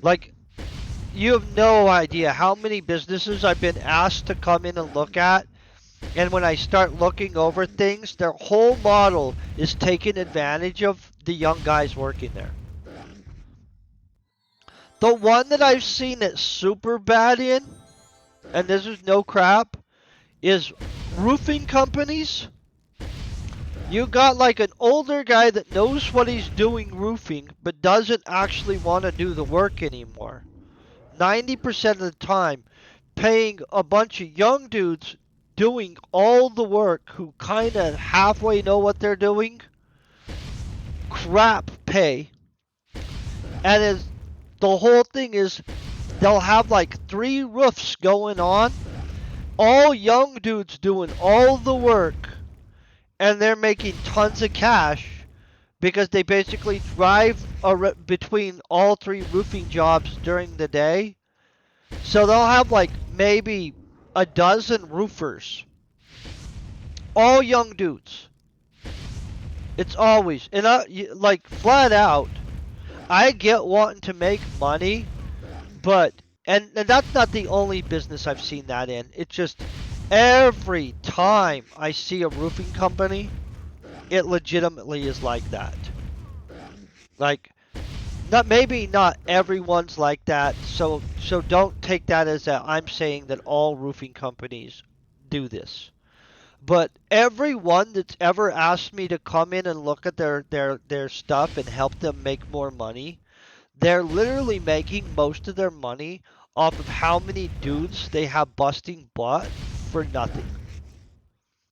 Like, you have no idea how many businesses I've been asked to come in and look at. And when I start looking over things, their whole model is taking advantage of the young guys working there. The one that I've seen that's super bad in, and this is no crap, is roofing companies. You got like an older guy that knows what he's doing roofing, but doesn't actually want to do the work anymore. 90% of the time, paying a bunch of young dudes doing all the work who kind of halfway know what they're doing, crap pay, and is the whole thing is they'll have like 3 roofs going on, all young dudes doing all the work, and they're making tons of cash because they basically drive between all 3 roofing jobs during the day. So they'll have like maybe a dozen roofers, all young dudes. It's always, and like flat out, I get wanting to make money, but and that's not the only business I've seen that in. It's just every time I see a roofing company, it legitimately is like that. Like not everyone's like that. So don't take that as that I'm saying that all roofing companies do this. But everyone that's ever asked me to come in and look at their stuff and help them make more money, they're literally making most of their money off of how many dudes they have busting butt for nothing.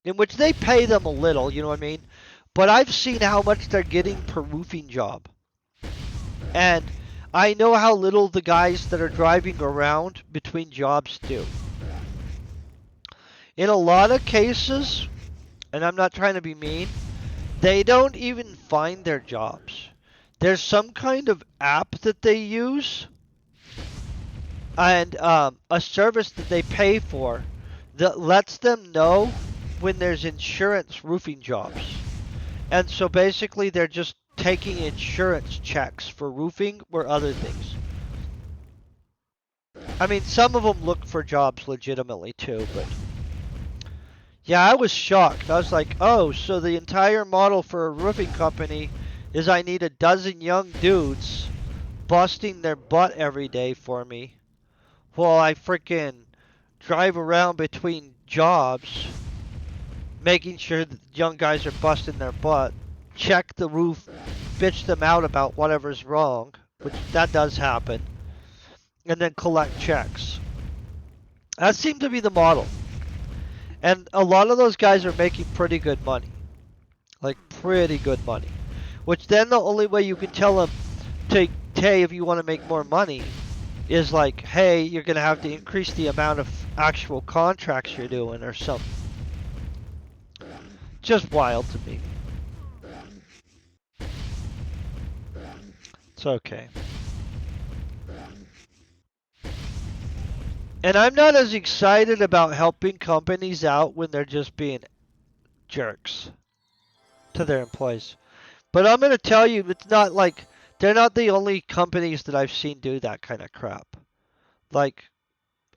In which they pay them a little, you know what I mean? But I've seen how much they're getting per roofing job. And I know how little the guys that are driving around between jobs do. In a lot of cases, and I'm not trying to be mean, they don't even find their jobs. There's some kind of app that they use and a service that they pay for that lets them know when there's insurance roofing jobs. And so basically they're just taking insurance checks for roofing or other things. I mean, some of them look for jobs legitimately too, but yeah, I was shocked. I was like, oh, so the entire model for a roofing company is I need a dozen young dudes busting their butt every day for me while I freaking drive around between jobs, making sure that young guys are busting their butt, check the roof, bitch them out about whatever's wrong, which that does happen, and then collect checks. That seemed to be the model. And a lot of those guys are making pretty good money. Like, pretty good money. Which then the only way you can tell them to, hey, if you want to make more money, is like, hey, you're going to have to increase the amount of actual contracts you're doing or something. Just wild to me. It's okay. And I'm not as excited about helping companies out when they're just being jerks to their employees. But I'm going to tell you, it's not like they're not the only companies that I've seen do that kind of crap. Like,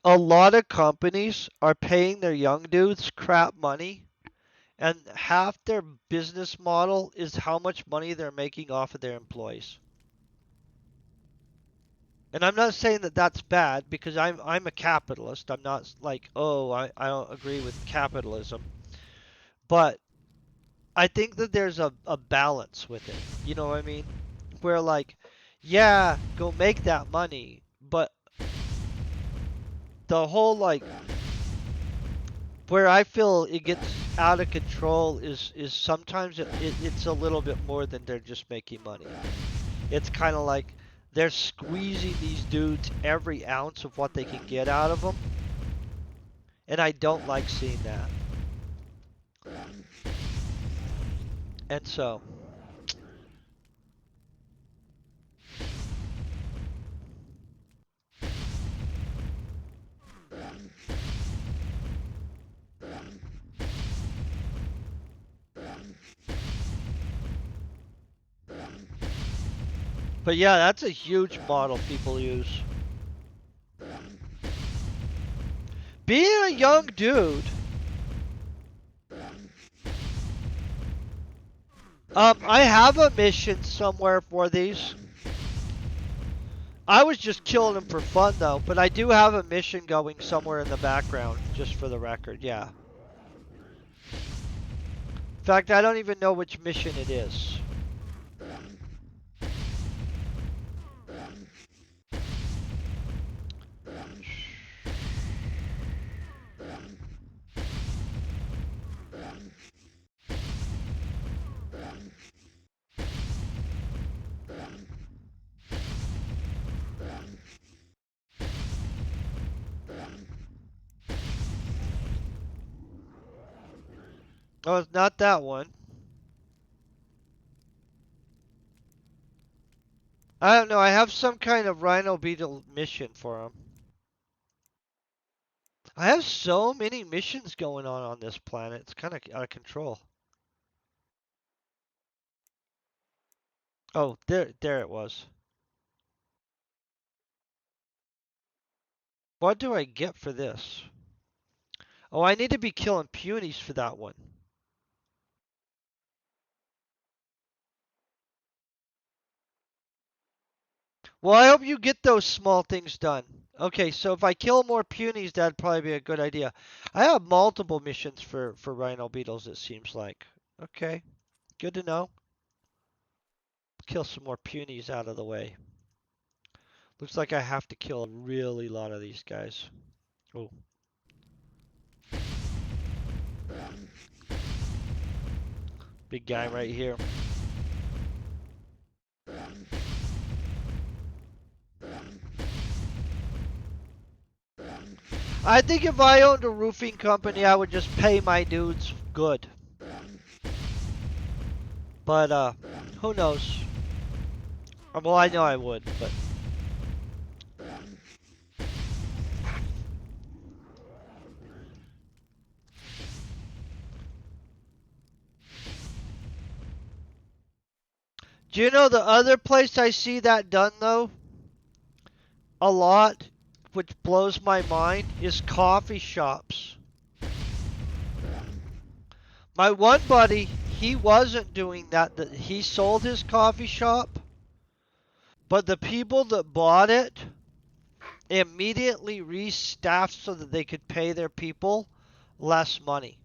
a lot of companies are paying their young dudes crap money, and half their business model is how much money they're making off of their employees. And I'm not saying that that's bad because I'm a capitalist. I'm not like, oh, I don't agree with capitalism. But I think that there's a balance with it. You know what I mean? Where like, yeah, go make that money, but the whole like where I feel it gets out of control is sometimes it's a little bit more than they're just making money. It's kind of like they're squeezing these dudes every ounce of what they can get out of them, and I don't like seeing that. And so, but yeah, that's a huge model people use. Being a young dude, I have a mission somewhere for these. I was just killing them for fun though, but I do have a mission going somewhere in the background, just for the record, yeah. In fact, I don't even know which mission it is. Oh, it's not that one. I don't know. I have some kind of Rhino Beetle mission for him. I have so many missions going on this planet. It's kind of out of control. Oh, there it was. What do I get for this? Oh, I need to be killing punies for that one. Well, I hope you get those small things done. Okay, so if I kill more punies, that'd probably be a good idea. I have multiple missions for Rhino Beetles, it seems like. Okay, good to know. Kill some more punies out of the way. Looks like I have to kill a really lot of these guys. Oh, big guy right here. I think if I owned a roofing company, I would just pay my dudes good. But, who knows? Well, I know I would, but... Do you know the other place I see that done, though? A lot, which blows my mind, is coffee shops. My one buddy, he wasn't doing that. He sold his coffee shop, but the people that bought it immediately restaffed so that they could pay their people less money.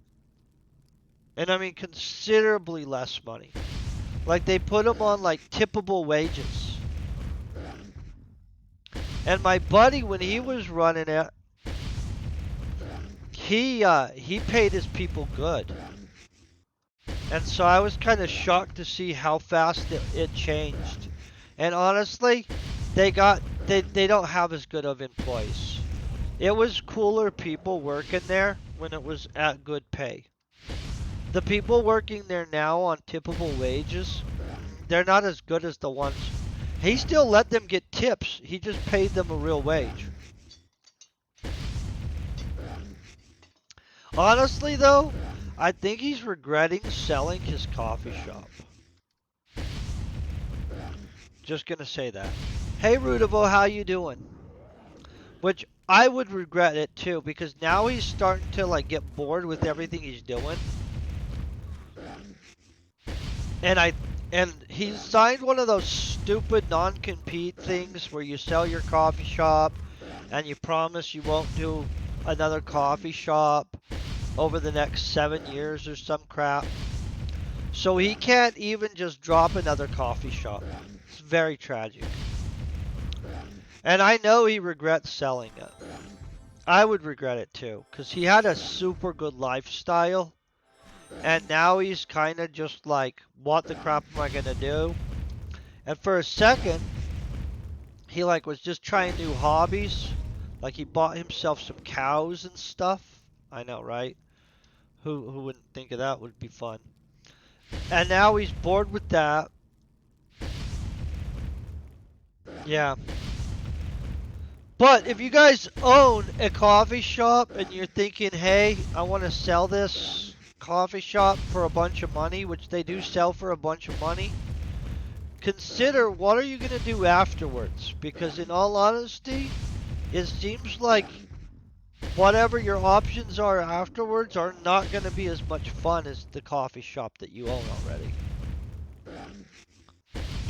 And I mean considerably less money. Like they put them on like tippable wages. And my buddy, when he was running it, he paid his people good. And so I was kind of shocked to see how fast it changed. And honestly, they don't have as good of employees. It was cooler people working there when it was at good pay. The people working there now on tippable wages, they're not as good as the ones. He still let them get tips. He just paid them a real wage. Honestly, though, I think he's regretting selling his coffee shop. Just gonna say that. Hey, Rudavo, how you doing? Which I would regret it too, because now he's starting to like get bored with everything he's doing. And he signed one of those stupid non-compete things where you sell your coffee shop and you promise you won't do another coffee shop over the next 7 years or some crap. So he can't even just drop another coffee shop. It's very tragic. And I know he regrets selling it. I would regret it too, because he had a super good lifestyle. And now he's kind of just like, what the crap am I going to do? And for a second, he like was just trying new hobbies. Like he bought himself some cows and stuff. I know, right? Who wouldn't think of that would be fun? And now he's bored with that. Yeah. But if you guys own a coffee shop and you're thinking, hey, I want to sell this coffee shop for a bunch of money, which they do sell for a bunch of money, consider what are you going to do afterwards? Because in all honesty, it seems like whatever your options are afterwards are not going to be as much fun as the coffee shop that you own already.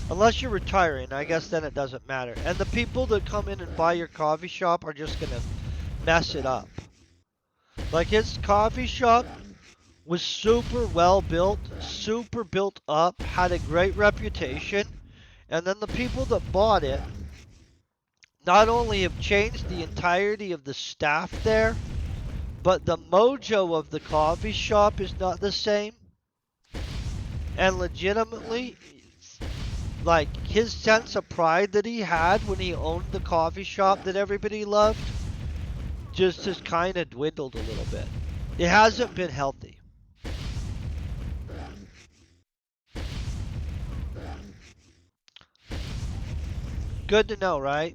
Unless you're retiring, I guess then it doesn't matter. And the people that come in and buy your coffee shop are just going to mess it up. Like his coffee shop was super well built, super built up, had a great reputation, and then the people that bought it not only have changed the entirety of the staff there, but the mojo of the coffee shop is not the same. And legitimately, like his sense of pride that he had when he owned the coffee shop that everybody loved just has kind of dwindled a little bit. It hasn't been healthy. Good to know, right?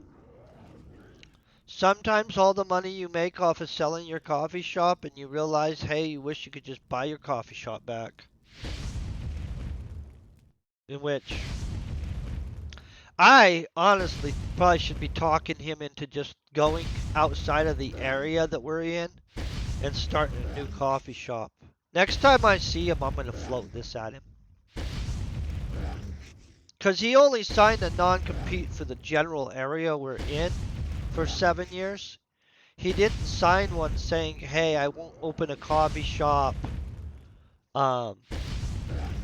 Sometimes all the money you make off of selling your coffee shop and you realize, hey, you wish you could just buy your coffee shop back. In which I honestly probably should be talking him into just going outside of the area that we're in and starting a new coffee shop. Next time I see him, I'm going to float this at him. Because he only signed a non-compete for the general area we're in for 7 years. He didn't sign one saying, hey, I won't open a coffee shop um,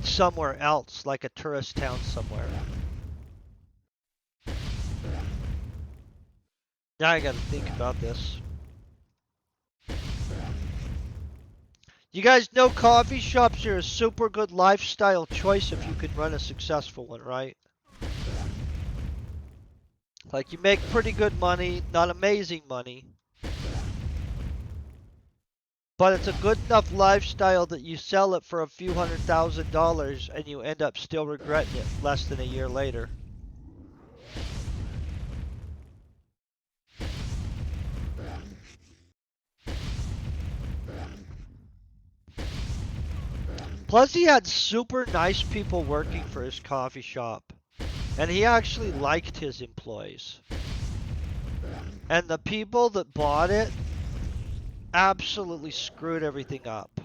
somewhere else, like a tourist town somewhere. Now I got to think about this. You guys know coffee shops are a super good lifestyle choice if you can run a successful one, right? Like you make pretty good money, not amazing money, but it's a good enough lifestyle that you sell it for a few $100,000 and you end up still regretting it less than a year later. Plus, he had super nice people working for his coffee shop, and he actually liked his employees. And the people that bought it absolutely screwed everything up.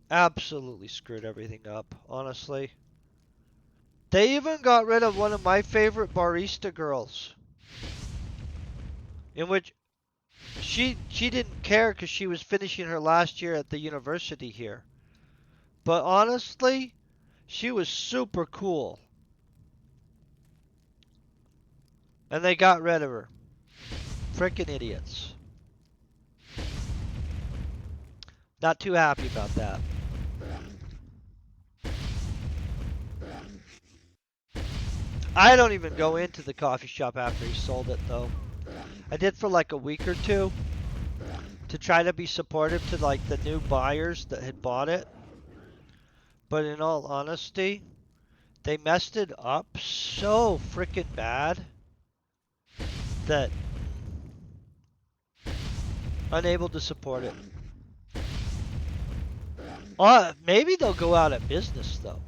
Absolutely screwed everything up, honestly. They even got rid of one of my favorite barista girls, in which she didn't care because she was finishing her last year at the university here. But honestly, she was super cool. And they got rid of her. Frickin' idiots. Not too happy about that. I don't even go into the coffee shop after he sold it though. I did for like a week or two to try to be supportive to like the new buyers that had bought it. But in all honesty, they messed it up so freaking bad that unable to support it. Maybe they'll go out of business though.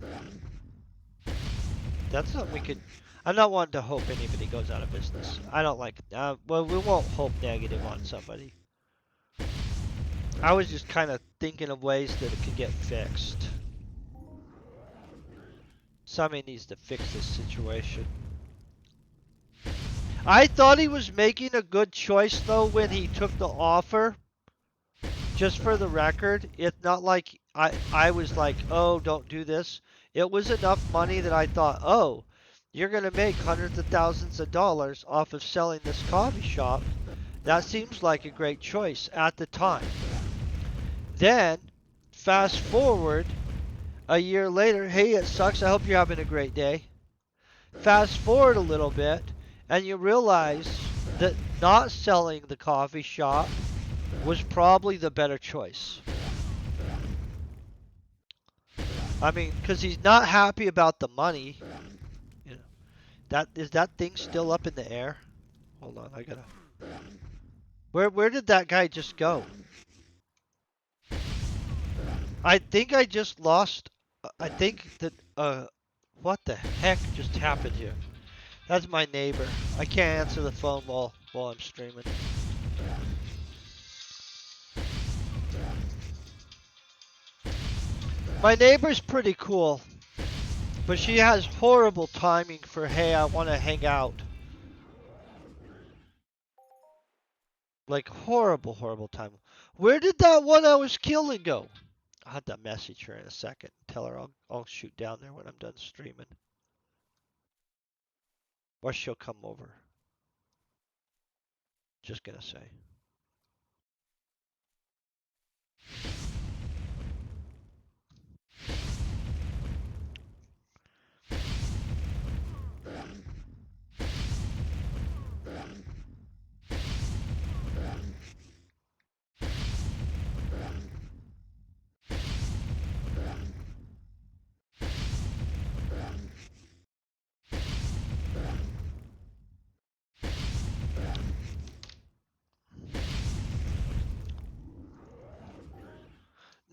That's something we could. I'm not wanting to hope anybody goes out of business. I don't like. Well, we won't hope negative on somebody. I was just kind of thinking of ways that it could get fixed. Somebody needs to fix this situation. I thought he was making a good choice though when he took the offer. Just for the record, it's not like I was like, oh, don't do this. It was enough money that I thought, oh, you're going to make hundreds of thousands of dollars off of selling this coffee shop. That seems like a great choice at the time. Then, fast forward a year later, hey, it sucks. I hope you're having a great day. Fast forward a little bit, and you realize that not selling the coffee shop was probably the better choice. I mean, because he's not happy about the money. You know, that thing still up in the air? Hold on, I gotta. Where did that guy just go? I think I just lost. I think that what the heck just happened here? That's my neighbor. I can't answer the phone while I'm streaming. My neighbor's pretty cool, but she has horrible timing for hey, I want to hang out. Like horrible, horrible time. Where did that one I was killing go? I'll have to message her in a second. Tell her I'll shoot down there when I'm done streaming. Or she'll come over. Just gonna say.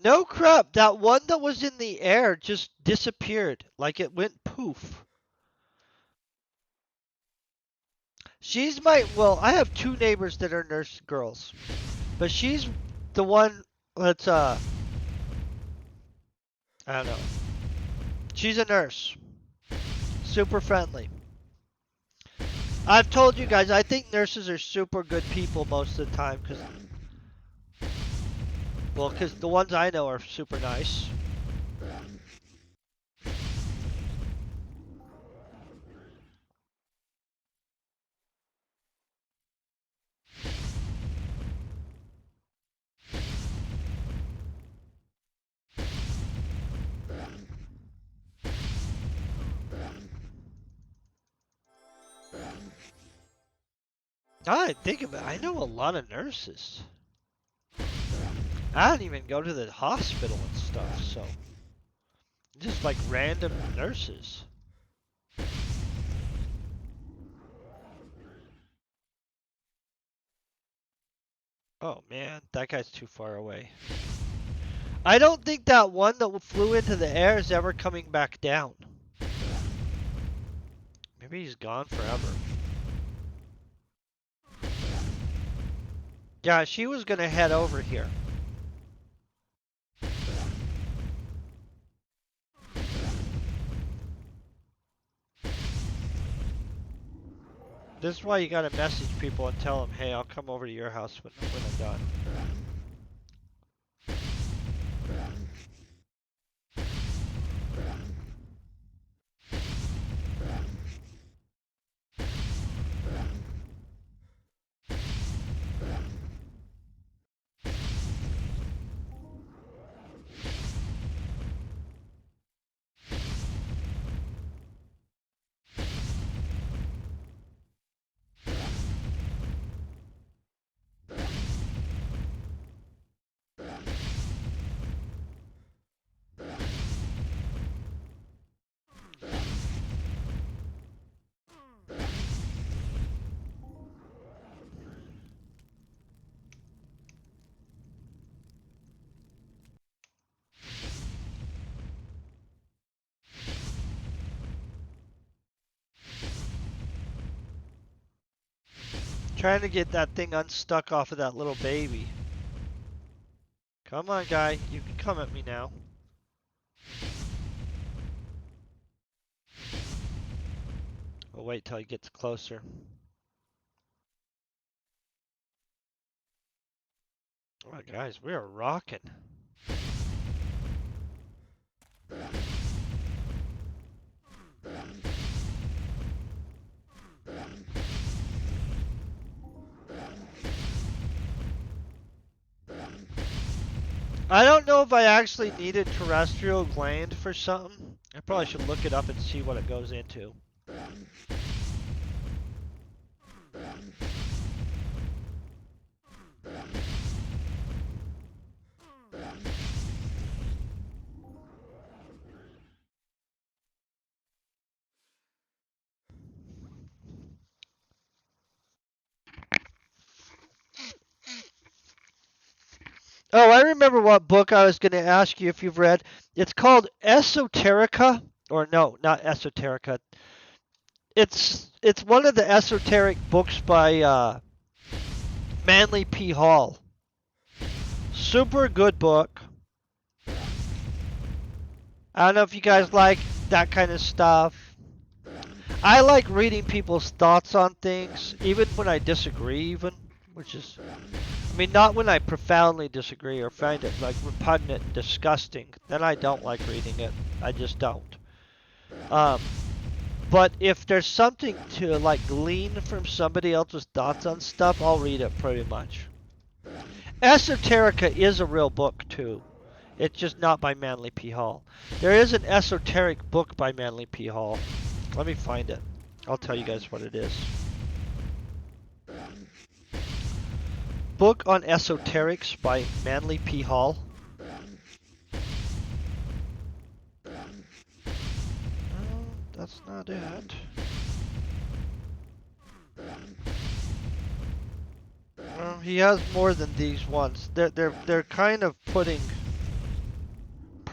No crap, that one that was in the air just disappeared. Like it went poof. Well, I have two neighbors that are nurse girls. But she's the one that's, I don't know. She's a nurse. Super friendly. I've told you guys, I think nurses are super good people most of the time. Because the ones I know are super nice. I didn't think of it. I know a lot of nurses. I don't even go to the hospital and stuff, so. Just like random nurses. Oh man, that guy's too far away. I don't think that one that flew into the air is ever coming back down. Maybe he's gone forever. Yeah, she was gonna head over here. This is why you gotta message people and tell them, hey, I'll come over to your house when I'm done. Trying to get that thing unstuck off of that little baby. Come on, guy. You can come at me now. We'll wait till he gets closer. Oh, guys, we are rocking. I don't know if I actually need a terrestrial gland for something. I probably should look it up and see what it goes into. Oh, I remember what book I was going to ask you if you've read. It's called Esoterica, or no, not Esoterica. It's one of the esoteric books by Manly P. Hall. Super good book. I don't know if you guys like that kind of stuff. I like reading people's thoughts on things, even when I disagree, which is, I mean, not when I profoundly disagree or find it like repugnant and disgusting. Then I don't like reading it. I just don't. But if there's something to like glean from somebody else's thoughts on stuff, I'll read it pretty much. Esoterica is a real book too. It's just not by Manly P. Hall. There is an esoteric book by Manly P. Hall. Let me find it. I'll tell you guys what it is. Book on Esoterics by Manly P. Hall. No, that's not it. Well, he has more than these ones. They're kind of putting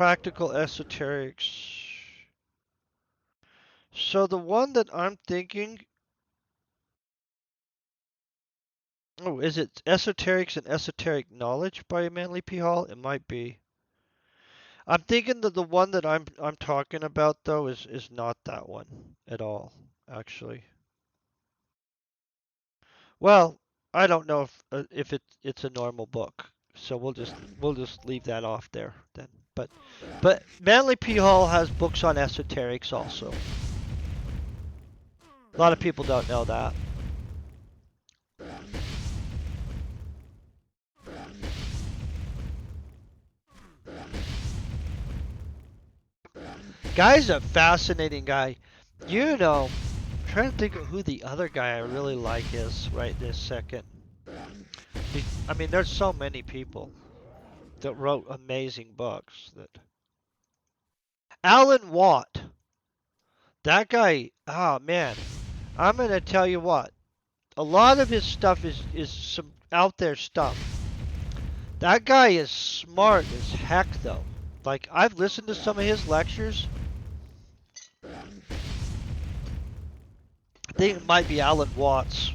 practical esoterics. So the one that I'm thinking, oh, is it Esoterics and Esoteric Knowledge by Manly P. Hall? It might be. I'm thinking that the one that I'm talking about though is not that one at all, actually. Well, I don't know if it's a normal book, so we'll just leave that off there then. But Manly P. Hall has books on esoterics also. A lot of people don't know that. Guy's a fascinating guy. You know, I'm trying to think of who the other guy I really like is right this second. I mean, there's so many people that wrote amazing books. That Alan Watt, that guy. Ah, man, I'm gonna tell you what. A lot of his stuff is some out there stuff. That guy is smart as heck, though. Like I've listened to some of his lectures. I think it might be Alan Watts.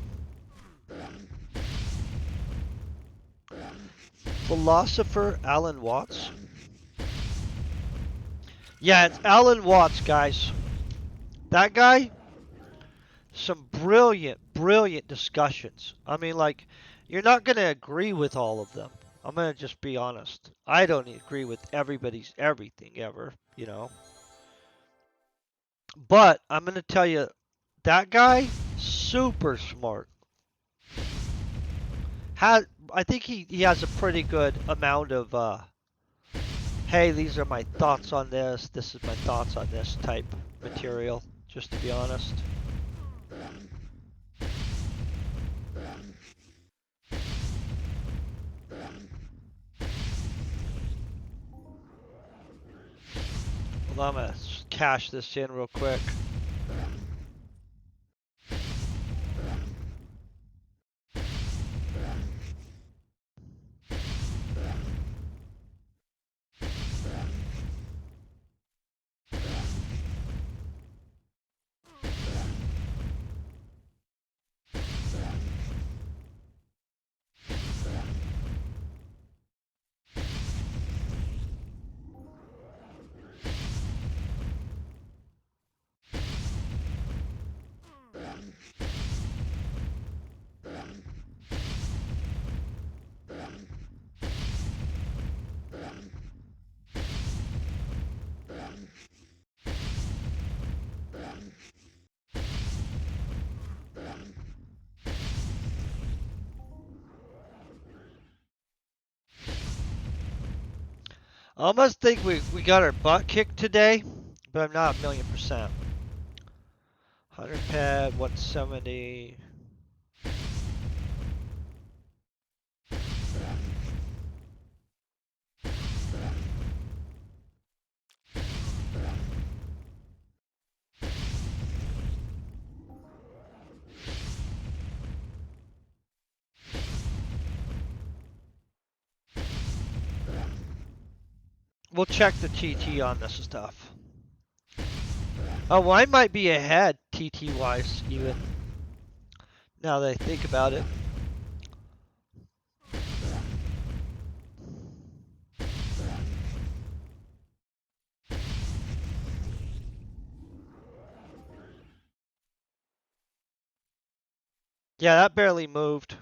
Philosopher Alan Watts. Yeah, it's Alan Watts, guys. That guy, some brilliant, brilliant discussions. I mean, like, you're not going to agree with all of them. I'm going to just be honest. I don't agree with everybody's everything ever. But I'm going to tell you, that guy, super smart. I think he has a pretty good amount of, hey, these are my thoughts on this. This is my thoughts on this type material, just to be honest. Well, I'm going to cash this in real quick. I almost think we got our butt kicked today, but I'm not a million percent. 100 pad, 170. We'll check the TT on this stuff. Oh, well, I might be ahead TT wise, even. Now that I think about it. Yeah, that barely moved.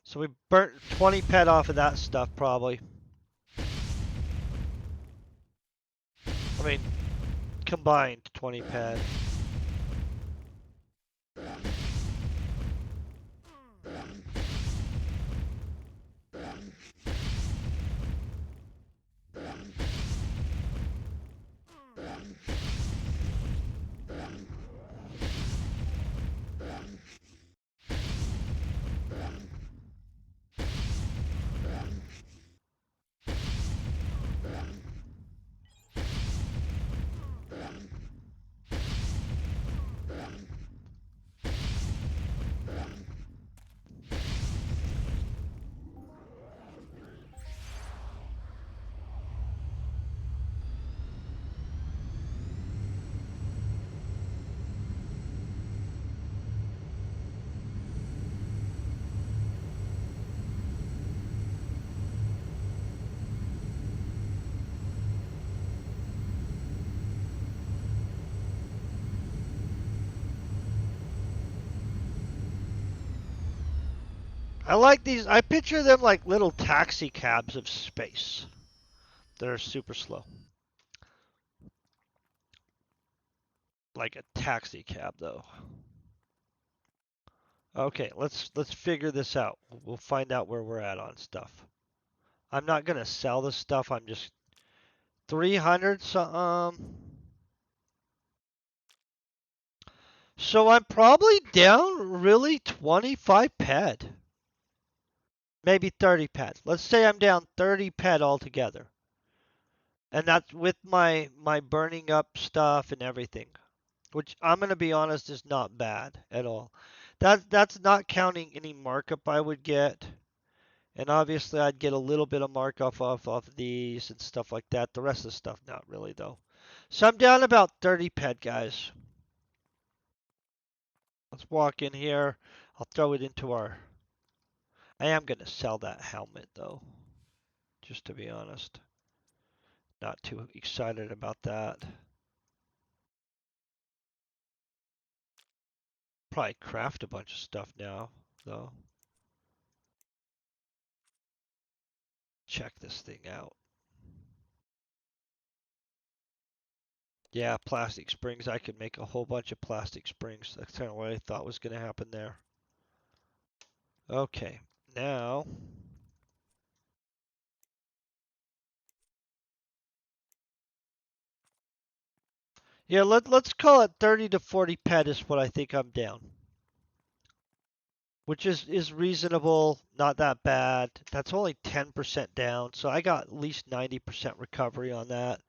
So we burnt 20 pet off of that stuff, probably. I mean, combined 20 pet. I like these. I picture them like little taxi cabs of space. They're super slow. Like a taxi cab though. Okay, let's figure this out. We'll find out where we're at on stuff. I'm not gonna sell this stuff. I'm just 300 so so I'm probably down really 25 ped. Maybe 30 ped. Let's say I'm down 30 ped altogether. And that's with my burning up stuff and everything, which I'm gonna be honest is not bad at all. That's not counting any markup I would get. And obviously I'd get a little bit of markup off these and stuff like that. The rest of the stuff not really though. So I'm down about 30 ped guys. Let's walk in here. I'll throw it into our I am gonna sell that helmet though, just to be honest. Not too excited about that. Probably craft a bunch of stuff now, though. Check this thing out. Yeah, plastic springs. I could make a whole bunch of plastic springs. That's kind of what I thought was going to happen there. Okay, now. Yeah, let's call it 30 to 40 pet is what I think I'm down. Which is reasonable, not that bad. That's only 10% down, so I got at least 90% recovery on that.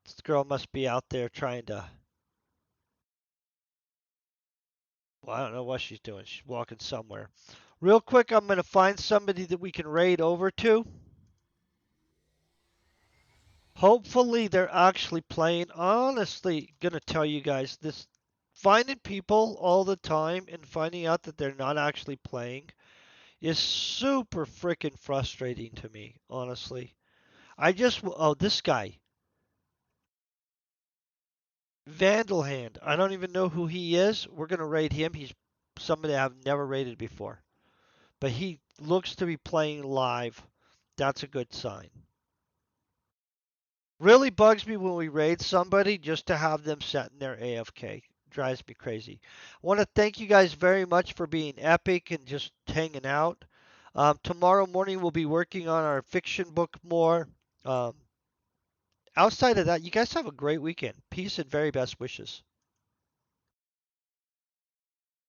This girl must be out there trying to. Well, I don't know what she's doing. She's walking somewhere. Real quick, I'm going to find somebody that we can raid over to. Hopefully, they're actually playing. Honestly, going to tell you guys this finding people all the time and finding out that they're not actually playing is super freaking frustrating to me, honestly. Oh, this guy, Vandal Hand. I don't even know who he is. We're going to raid him. He's somebody I've never raided before. But he looks to be playing live. That's a good sign. Really bugs me when we raid somebody just to have them set in their AFK. Drives me crazy. I want to thank you guys very much for being epic and just hanging out. Tomorrow morning we'll be working on our fiction book more. Um, Outside of that, you guys have a great weekend. Peace and very best wishes.